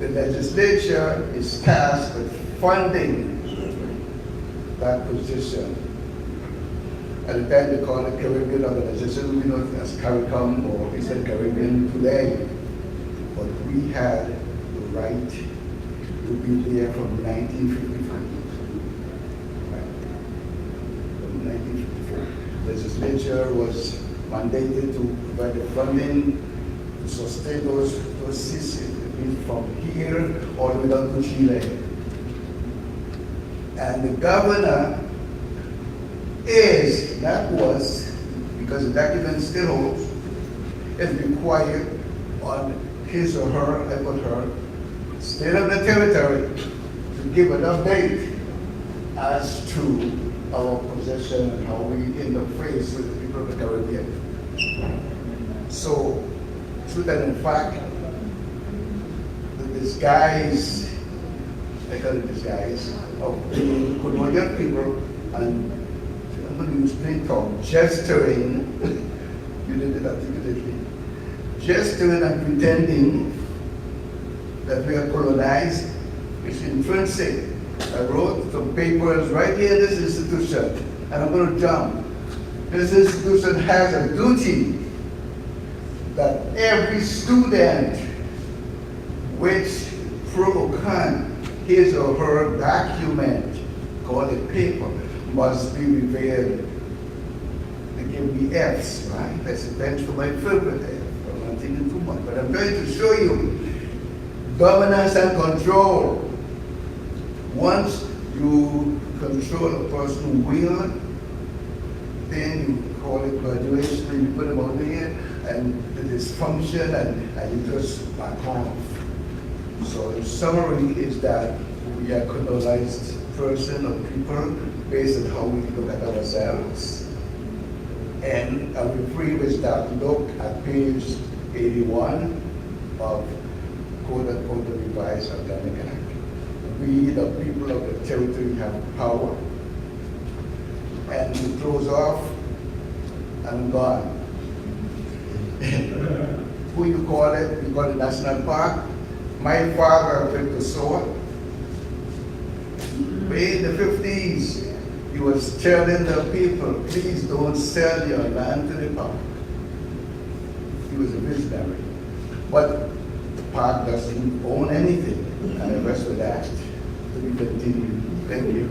The legislature is tasked with funding that position. At the time they called it Caribbean Organization, we know it as CARICOM or Eastern Caribbean today. But we had the right to be there from 1955. Right. From 1954. Legislature was mandated to provide the funding to sustain those systems from here all the way down to Chile. And the governor is, that was, because the document still holds, is required on his or her, I put her, state of the territory to give an update as to our possession and how we interface with the people of the Caribbean. So, truth and in fact, the disguise, I call it disguise, of being colonial people, and I'm going to use plain talk, gesturing, you did it articulately, gesturing and pretending that we are colonized is intrinsic. I wrote some papers right here in this institution, and I'm going to jump. This institution has a duty that every student which pro or con his or her document, called a paper, must be revealed. They give me F's, right? That's a bench for my favorite F. I'm not thinking too much, but I'm going to show you governance and control. Once you control a person's will, then you call it graduation and you put them out there and the dysfunction and you just back off. So the summary is that we are colonized person or people based on how we look at ourselves. And I will free with that. Look at page 81 of quote unquote the revised Organic Act. We, the people of the territory, have power. And it throws off and gone. Who you call it? You call it National Park. My father built the sword. In the 50s, he was telling the people, please don't sell your land to the park. He was a visionary. But the park doesn't own anything. And the rest of that, to be continued. Thank you.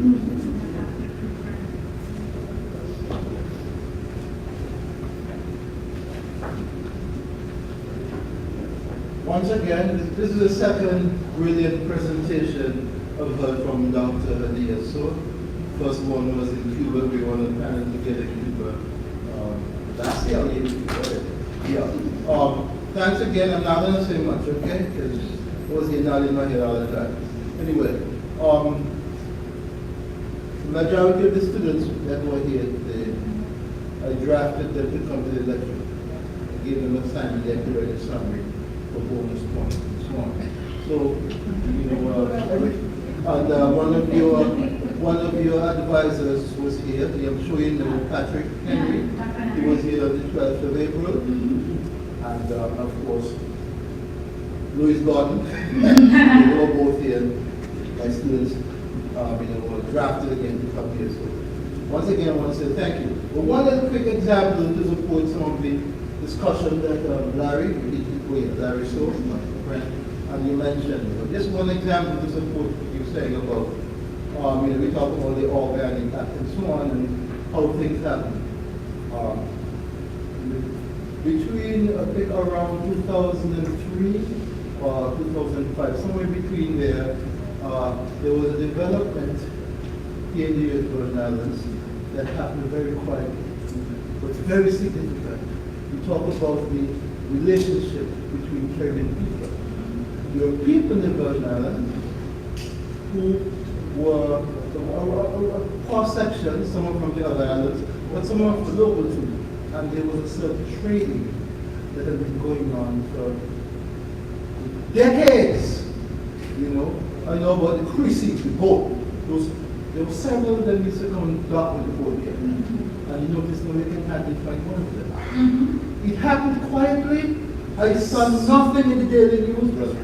Once again, this is the second brilliant presentation I've heard from Dr. Hadiyah. So, first one was in Cuba. We won a panel together in Cuba. Last year, yeah. Thanks again. I'm not going to say much, okay? Because it was getting out in my head all the time. Anyway, the majority of the students that were here today, I drafted them to come to the lecture. I gave them a assignment, they had to write a summary for bonus points and so on. So, you know, and one of your advisors was here. I'm sure you know Patrick Henry. He was here on the 12th of April. And of course, Louis Gordon. They were both here. My students, were drafted again to come here. So once again, I want to say thank you. But one other quick example to support some of the discussion that Larry Sow, my friend, and you mentioned. Just one example to support what you're saying about, we talk about the organic act and so on and how things happen. Between, I think, around 2003 or 2005, somewhere between there was a development here in the Virgin Islands that happened very quietly, but very significant. We talk about the relationship between Caribbean people. There were people in the Virgin Islands who were a cross-section, some were from the other islands, but some were local too. And there was a certain trading that had been going on for decades. You know, I know about the cruising, the boat. There were several of them used to come and dock with the boat here. And you notice now they can hardly find one of them. It happened quietly. I saw nothing in the daily news, brother.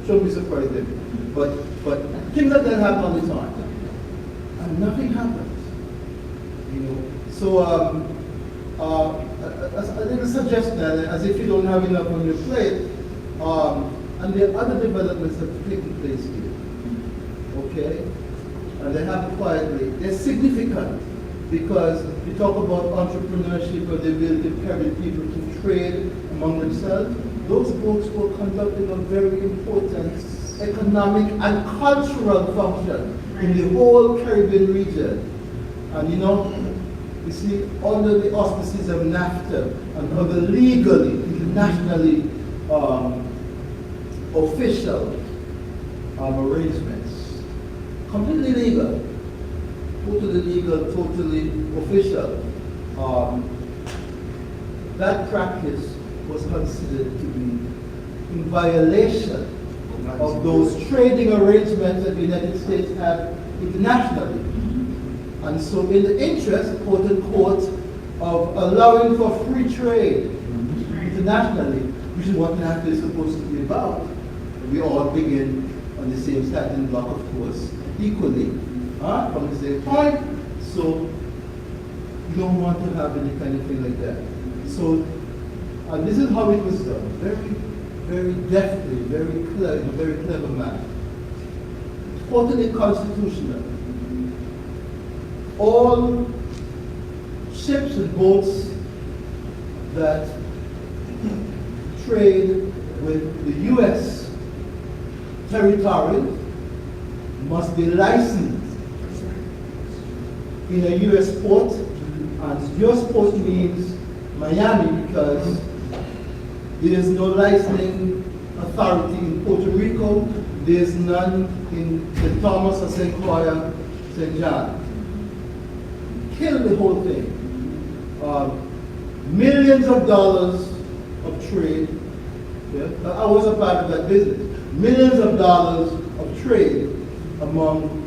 Shouldn't be surprised then. But things like that happen all the time. And nothing happens. You know. So I didn't suggest that as if you don't have enough on your plate. And there are other developments that have taken place here. okay? And they happen quietly. They're significant because you talk about entrepreneurship or the ability to carry people to trade among themselves. Those boats were conducting a very important economic and cultural function in the whole Caribbean region. And you see, under the auspices of NAFTA and other legally, internationally official arrangements, completely legal, totally official, that practice was considered to be in violation of those trading arrangements that the United States had internationally. And so in the interest, quote unquote, of allowing for free trade internationally, which is what NAFTA is supposed to be about. We all begin on the same starting block, of course, equally, from the same point. So you don't want to have any kind of thing like that. So, and this is how it was done. Very, very deftly, very clever man. Totally constitutional. All ships and boats that trade with the U.S. territory must be licensed in a U.S. port, and U.S. port means Miami because there is no licensing authority in Puerto Rico, there is none in St. Thomas or St. Croix, St. John. Kill the whole thing. Millions of dollars of trade. Yeah? I was a part of that business. Millions of dollars of trade among,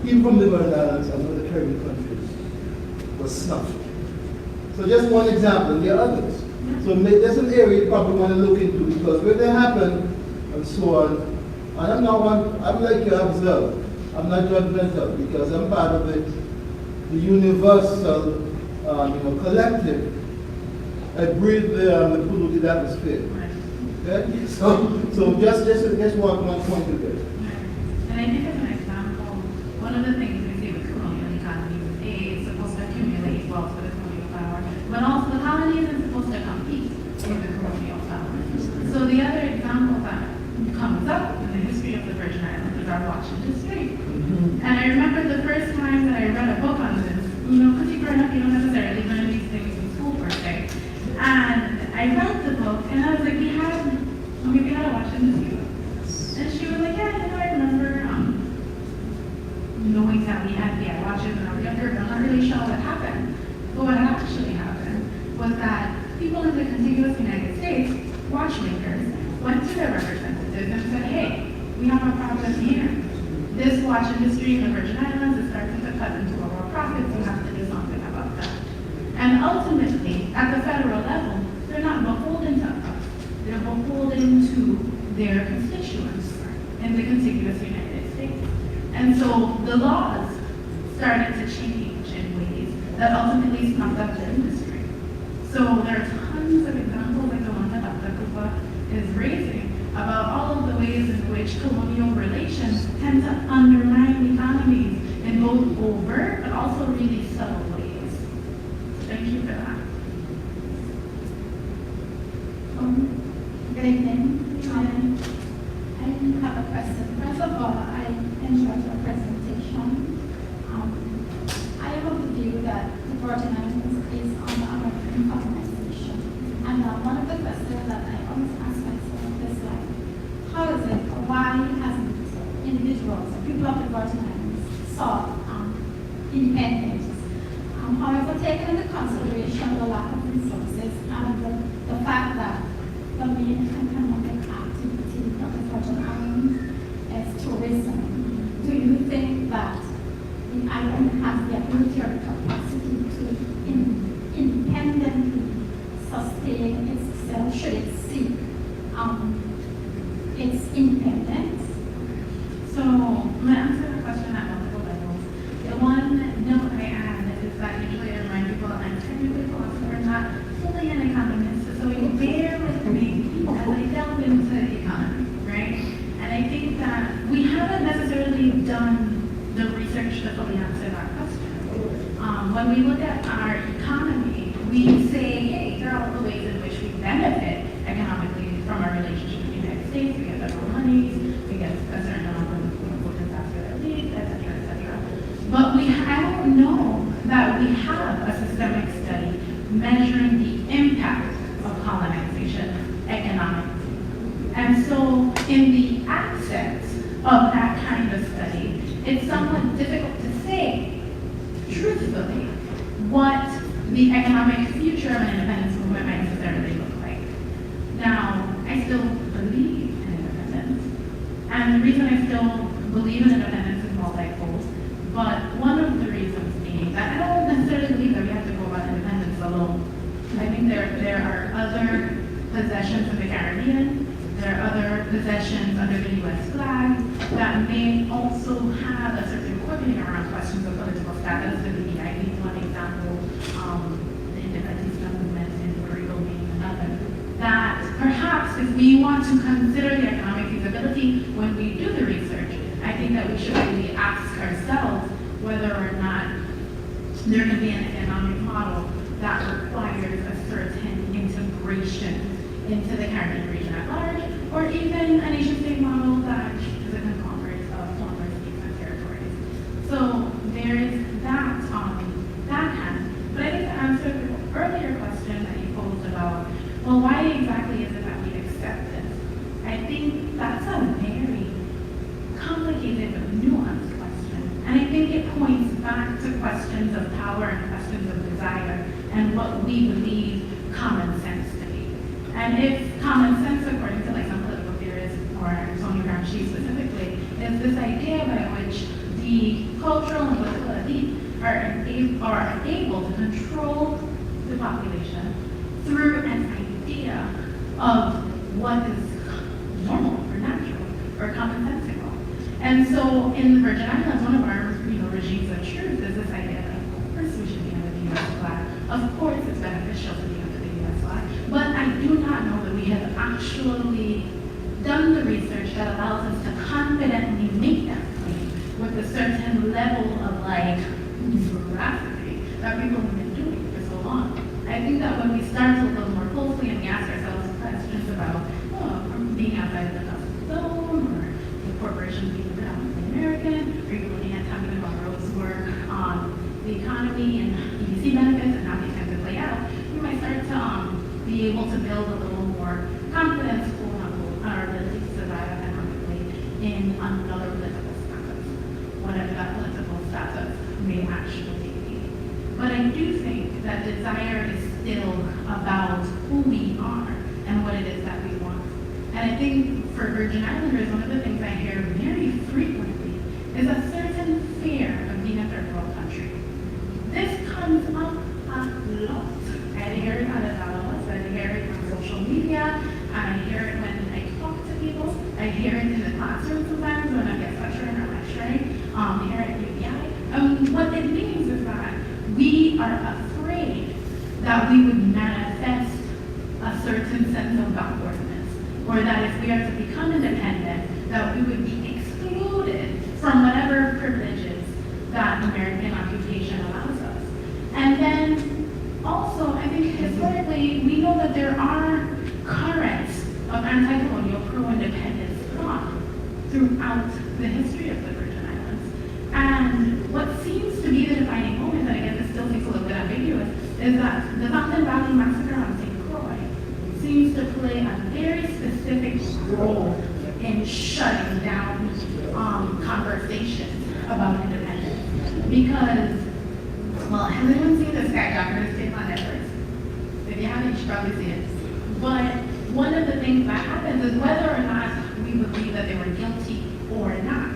even from the Virgin Islands and other Caribbean countries, was snuffed. So just one example, there are others. So there's an area you probably want to look into because when they happen and so on, and I'm like you observe, I'm not judgmental because I'm part of the universal collective. I breathe the polluted atmosphere. Okay? So just one point of it. And I think as an example, one of the things we see with colonial economies is supposed to accumulate wealth for the colonial power, but also the colonies are supposed to compete with the colonial power. So the other example that comes up in the history of the Virgin Islands is our Washington Street. And I remember the first time that I read a book on this, because you growing up, you don't necessarily learn these things in school per se. And I read the book, and I was like, we had a Washington Street. And she was like, yeah, I remember knowing that we had the watches when I was younger, but I'm not really sure what happened. But what actually happened was that people in the contiguous United States, watchmakers, went to their representatives and said, hey, we have a problem here. This watch industry in the Virgin Islands is starting to cut into our profits. We have to do something about that. And ultimately, at the federal level, they're not beholden to us. They're beholden to their constituents in the contiguous United States. And so the laws started to change in ways that ultimately snuffed up the industry. So there are tons of examples like the one that Dr. Kupa is raising about all of the ways in which colonial relations tend to undermine economies in both overt but also really subtle ways. Thank you for that. Good evening. I have a question. First of all, I enjoyed your presentation. I am of the view that the Virgin Islands is under American colonization. And one of the questions that I always ask myself is like, how is it, or why hasn't individuals, people of the Virgin Islands, sought independence? However, taking into consideration the lack of resources and the fact that the main economic activity of the Virgin Islands is tourism, do you think that the island has the ability or capacity to independently sustain itself should it seek its independence? So, I'm going to answer the question at multiple levels. The one note I add is that usually I remind people that I'm technically a philosopher, not fully an economist, so you bear with me as I delve into the economy, right? And I think that we haven't necessarily done done the research to fully answer that question. When we look at our economy, we say, hey, here are all the ways in which we benefit economically from our relationship with the United States. We get federal monies, we get a certain amount of disaster relief, et cetera, But I don't know that we have a systemic study measuring the impact of colonization economically. And so in the absence of that kind of study, it's somewhat difficult to say, truthfully, what the economic future of an independence movement might necessarily look like. Now, I still believe in independence, and the reason I still believe in independence is multifold, but one of the reasons being that I don't necessarily believe that we have to go about independence alone. I think there are other possessions in the Caribbean, there are other possessions under the U.S. flag that may also have a certain quibling around questions of political status. The USVI being one example, the independence movement in Puerto Rico being another. That perhaps if we want to consider the economic feasibility when we do the research, I think that we should really ask ourselves whether or not there can be an economic model that requires a certain integration into the Caribbean region at large, or even a nation-state model that is a conglomerate of former states and territories. So there is that on that hand. But I think to answer the earlier question that you posed about, well, why exactly is it that we accept this? I think that's a very complicated but nuanced question. And I think it points back to questions of power and questions of desire and what we believe common sense to be. And if common sense, according to like some political theorists, or Tony Gramsci specifically, is this idea by which the cultural and political elite are able to control the population through an idea of what is normal or natural or commonsensical. And so in the Virgin Islands, one of our regimes of truth is this idea that of course we should be under the U.S. flag. Of course it's beneficial to be under the U.S. flag. But I do not know that we have actually done the research that allows us to confidently make that claim with a certain level of like veracity that people have been doing for so long. I think that when we start to look more closely and we ask ourselves questions about being outside of the custom zone, or the corporations being predominantly American, or you're looking at talking about Rose's work on the economy and EDC benefits and how they tend to play out, we might start to be able to build a little more confidence, quote unquote, on our ability to survive economically in another political status, whatever that political status may actually be. But I do think that desire is still about who we are and what it is that we want. And I think for Virgin Islanders, one of the things I hear very frequently is a certain fear of being a third world country. This comes up a lot. I hear it out of Dallas, I hear it on social media, I hear it when I talk to people, I hear it in the classroom sometimes when I get lecturing or lecturing, here at USVI. What it means is that we are afraid that we would manifest a certain sense of backwardness, or that if we are to become independent, that we would be excluded from whatever privileges that American occupation allows us. And then also, I think historically, we know that there are currents of anti-colonial pro-independence thought throughout the history of the Virgin Islands. And what seems to be the defining moment, and again, this still seems a little bit ambiguous, is that the Fountain Valley Massacre on St. Croix seems to play a very specific role in shutting down conversations about independence. Because, well, has anyone seen the Skydocker's tape on Netflix? If you haven't, you should probably see it. But one of the things that happens is whether or not we believe that they were guilty or not,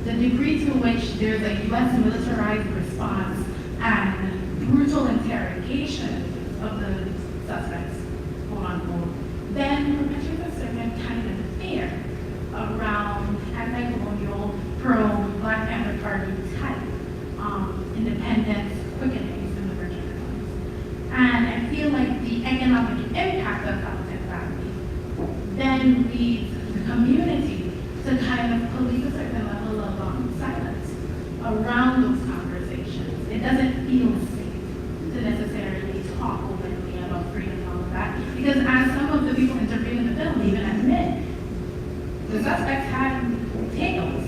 the degree to which there's a U.S. militarized response and brutal interrogation of the suspects, quote unquote, then perpetuates a certain kind of fear around anti-colonial, pro-Black Panther Party type independence quickenings in the Virgin Islands. And I feel like the economic impact of Fountain Valley then leads the community to kind of police a certain level of silence. around those conversations. It doesn't feel safe to necessarily talk openly about freedom and all of that, because as some of the people interviewed in the film even admit, the suspects had tails,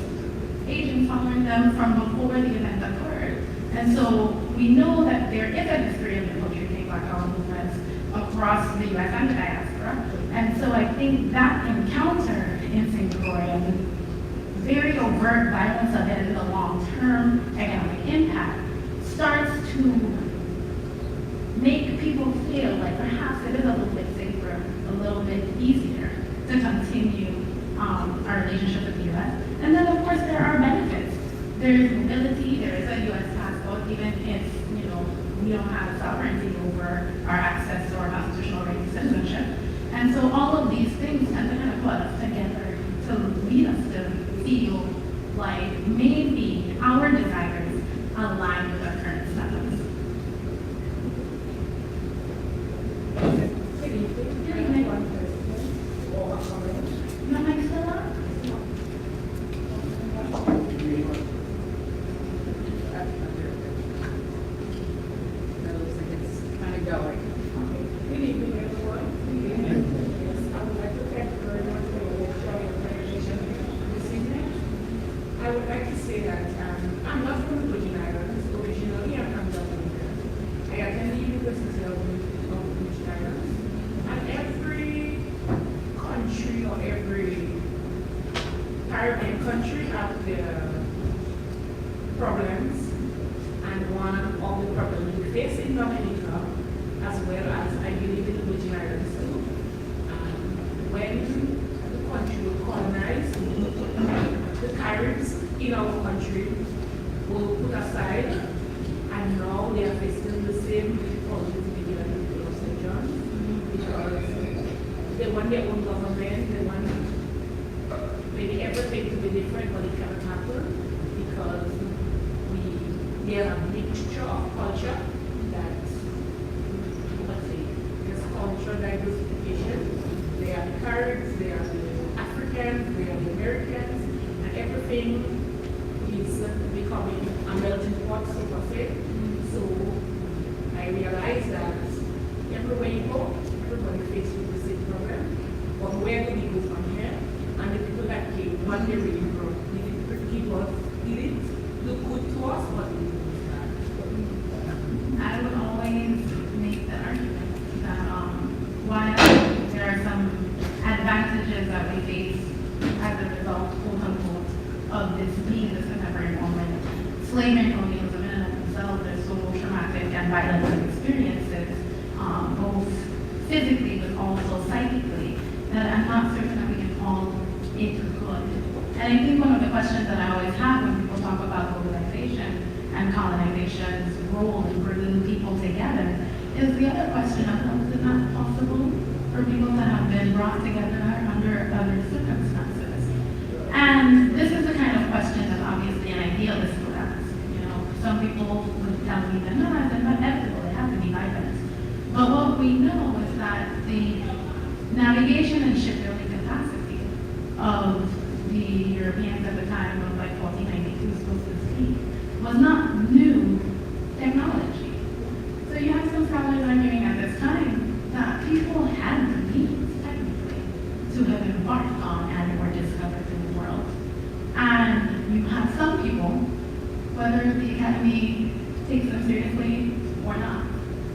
agents following them from before the event occurred. And so we know that there is a history of infiltrating Black power movements across the U.S. and the diaspora. And so I think that encounter in St. Croix and the very overt violence of it and the long-term economic impact starts to make people feel like perhaps it is a little bit safer, a little bit easier to continue our relationship with the U.S. And then, of course, there are benefits. There is mobility, there is a U.S. passport, even if, we don't have sovereignty over our access to our constitutional right to citizenship. And so all of these things tend to kind of put us together to lead us to feel like maybe our desires align with our current status. Your mic's still on? Good evening, everyone. Yes, I would like to thank you very much for your sharing your presentation this evening. I would like to say that I'm not from the Virgin Islands. Originally, I'm from Jamaica. I attended the University of the Virgin Islands. And every country or every Caribbean country have their problems. And one of the problems we face in Dominica, as well as I believe in the Virgin Islands too. When the country will colonize, the Caribs in our country will put aside, and now they are facing the same difficulties they did at the University of St. John, because they want their own government, they want maybe everything to be different, but it cannot happen because they are a mixture of culture that cultural diversification. They are the Caribs, they are the Africans, they are the Americans, and everything is becoming a melting pot, so to say. So I realize that everywhere you go, everybody faces with the same problem. But where do we go from here? And the people that came, what they really brought, did it look good to us, but it was bad. I would always make the argument that while there are some advantages that we face as a result, quote unquote, of this being this contemporary moment, slavery and colonialism in and of themselves are so traumatic and violent experiences, both physically but also psychically, that I'm not certain that we can call it good. And I think one of the questions that I always have when people talk about globalization and colonization's role in bringing people together is the other question of, is it not possible for people to have been brought together under other circumstances? And this is the kind of question that obviously an idealist would ask. Some people would tell me that no, it's inevitable, it has to be violent. But what we know is that the navigation and shipbuilding capacity of the Europeans at the time of 1492 supposed to speak was not new technology. So you have some scholars arguing at this time that people had the means, technically, to have embarked on and were discovered in the world. And you have some people, whether the Academy takes them seriously or not,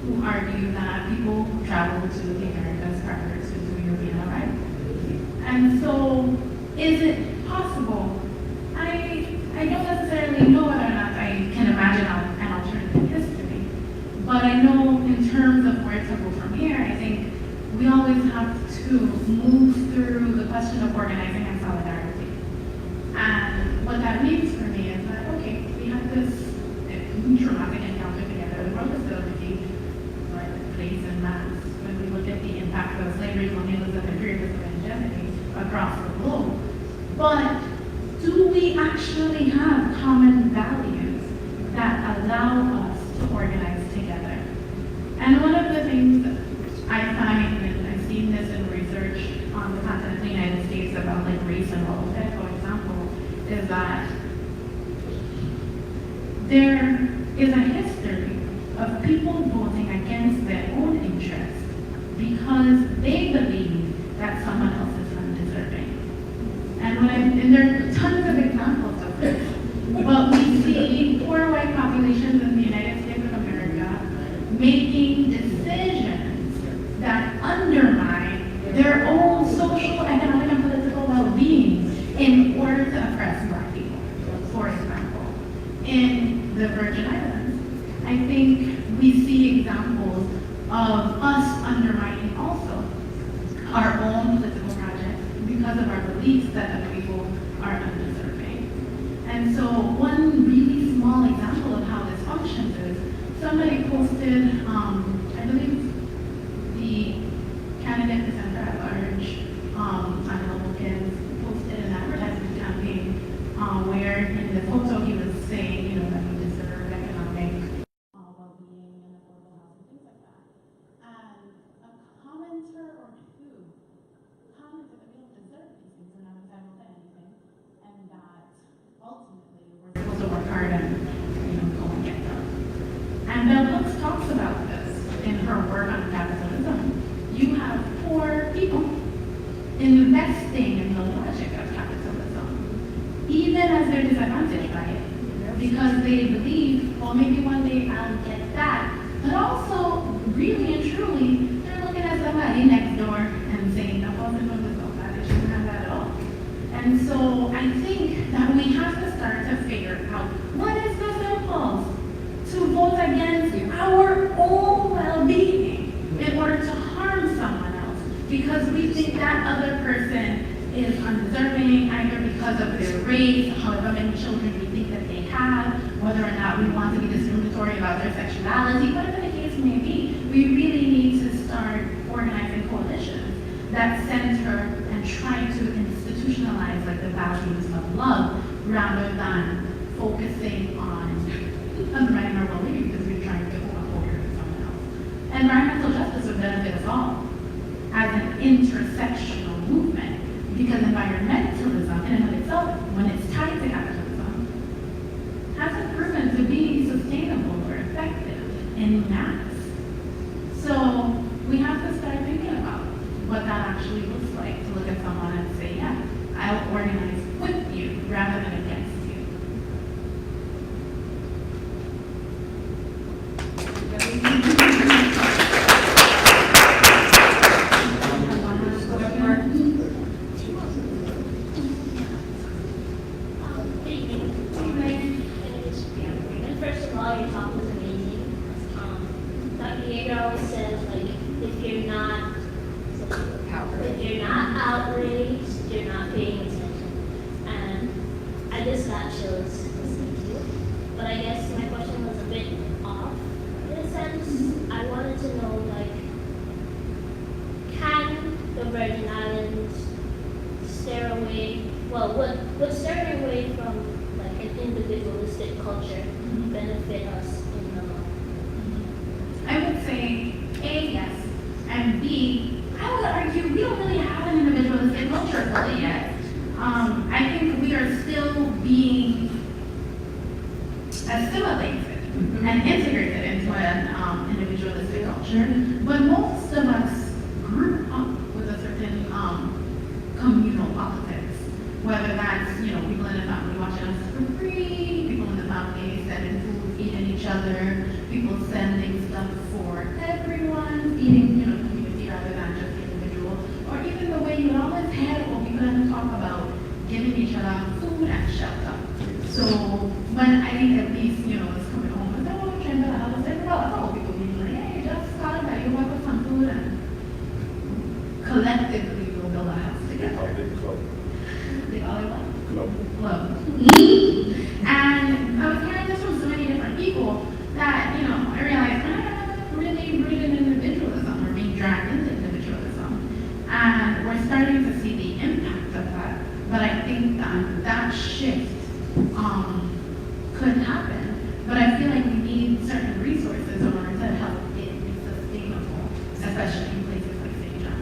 who argue that people traveled to the Americas prior to the European arrival. And so, is it possible? I don't necessarily know whether or not I can imagine an alternative history, but I know in terms of where to go from here, I think we always have to move through the question of organizing and solidarity. And what that means for me is that, okay, we have this traumatic encounter together, the world is still repeat place and mass when we look at the impact of slavery, colonialism, imperialism, and hegemony across the globe. But do we actually have common values that allow us to organize together? And one of the things I find, and I've seen this in research on the continent of the United States about race and welfare, for example, is that there is a history of people voting against their own interests because they believe that someone else is undeserving. And there are tons of examples of this. But we see poor white populations in the United States of America making decisions that undermine their own social, economic, and political well-being in order to oppress Black people. For example, in the Virgin Islands, I think we see examples of us undermining also our own political projects because of our beliefs that other people are undeserving. And so one really small example of how this functions is somebody posted, I believe the candidate for Senator at large, Angela Wilkins, posted an advertising campaign where in the photo he was saying, that we deserve economic well-being and affordable housing, things like that. And a commenter or two commented that we don't deserve these things, we're not entitled to anything, and that ultimately we're supposed to work hard and go and get them. And Bell Hooks talks about this in her work on capitalism. You have poor people investing in the logic of capitalism, even as they're disadvantaged by it, because they believe, well, maybe one day I'll get that. But also, really and truly, they're looking at somebody next door and saying, that wasn't going to go bad, they shouldn't have that at all. And so I think that we have to start to figure out what is this impulse to vote against our own well-being in order to harm someone else because we think that other person is undeserving either because of their race, however many children we think that they have, whether or not we want to be discriminatory about their sexuality, whatever the case may be. We really need to start organizing coalitions that center and try to institutionalize like the values of love rather than focusing on undermining our well-being because we're trying to uphold someone else. Environmental justice would benefit us all as an intersectional movement because environmentalism in and of itself, when it's tied to capitalism, hasn't proven to be sustainable or effective in mass. So we have to start thinking about what that actually looks like to look at someone and say, yeah, I'll organize with you rather than against you. Would steering away from like an individualistic culture benefit us in the long run? I would say A, yes, and B, I would argue we don't really have an individualistic culture fully yet. I think we are still being assimilated and integrated into an individualistic culture, but most of us grew up with a certain communal politics. Whether that's, people in the family watching us for free, people in the family sending food, feeding each other, people sending stuff for everyone, feeding, the community rather than just the individual. Or even the way you always had what we couldn't talk about, giving each other food and shelter. So when I think at least, it's coming home and saying, oh, trying to help us, everybody, people being like, hey, just start by you work with some food and collectively we'll build a house together. The other one? Club. And I was hearing this from so many different people that, I realized we're not really rooted in individualism. We're being dragged into individualism. And we're starting to see the impact of that. But I think that shift could happen. But I feel like we need certain resources in order to help it be sustainable, especially in places like St. John.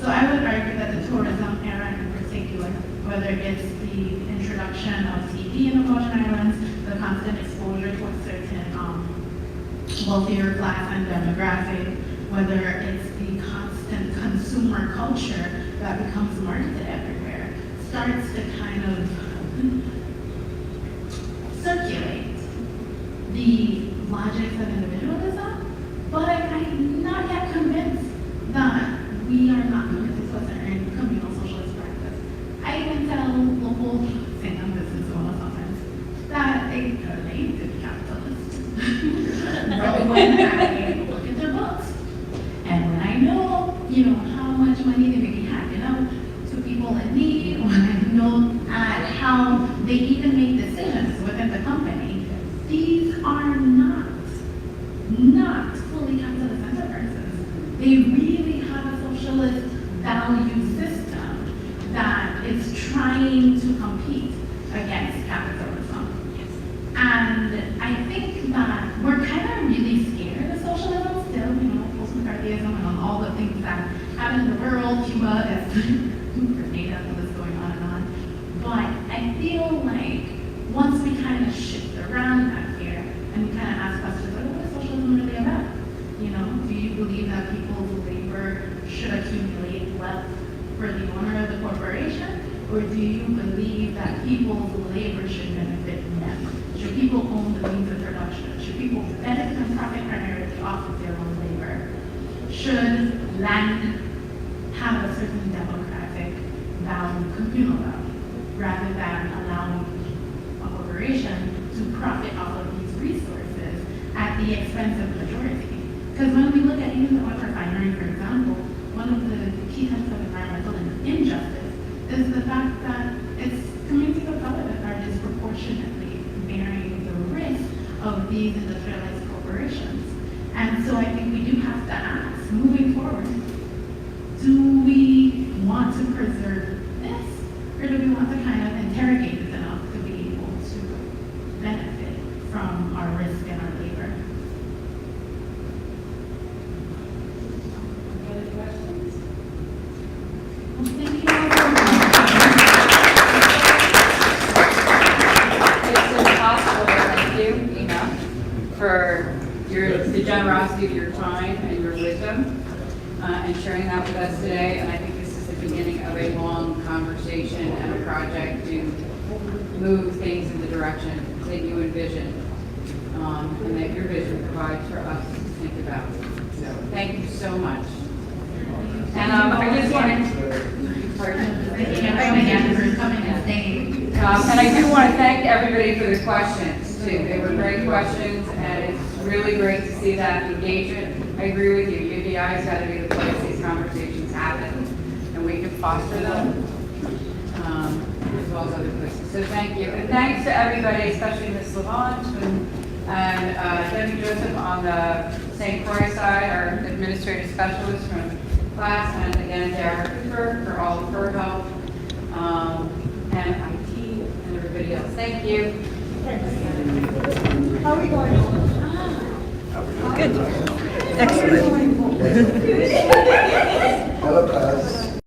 So I would argue that the tourism era in particular, whether it's the introduction of TV in the Virgin Islands, the constant exposure towards wealthier class and demographic, whether it's the constant consumer culture that becomes marketed everywhere, starts to kind of circulate the logics of individualism, but I'm not yet convinced that we are not committed to a certain communal socialist practice. I even tell local St. business owners sometimes that they relate to be capitalist. But when I look at their books, and when I know, how much money they may be handing out to people in need, when I know at how they even make decisions within the company, these are not fully capitalist enterprises. They really have a socialist value system that is trying to compete against capitalism. And I think that we're kind of really scared of socialism still, post-McCarthyism and all the things that happen in the world, Cuba, Grenada, all this going on and on. But I feel like once we kind of shift around that fear and we kind of ask questions like, what is socialism really about? Do you believe that people's labor should accumulate wealth for the owner of the corporation? Or do you believe that people's labor should benefit them? Should people own the means of production? Should people benefit and profit primarily off of their own labor? Should land have a certain demographic value, communal value, rather than allowing a corporation to profit off of these resources at the expense of the majority? Because when we look at even the oil refinery, for example, one of the key types of environmental injustice is the fact that it's communities of color that are disproportionately bearing the risk of these industrialized corporations. And so I think we do have to ask, moving forward, do we want to preserve this, or do we want to kind of interrogate it enough to be able to benefit from our risk and our labor? Any questions? Well, thank you all so much. It's impossible to thank you enough for the generosity of your time and your wisdom and sharing that with us today. And I think this is the beginning of a long conversation and a project to move things in the direction that you envision and that your vision provides for us to think about. So thank you so much. And I just wanted and I do want to thank everybody for the questions too. They were great questions, and it's really great to see that engagement. I agree with you. UVI has got to be the place these conversations happen, and we can foster them as well as other places. So thank you, and thanks to everybody, especially Ms. Lavant and Debbie Joseph on the St. Croix side, our administrative specialist from class, and again Dara Cooper for all of her help, and IT and everybody else. Thank you. How are we going? Good. Excellent.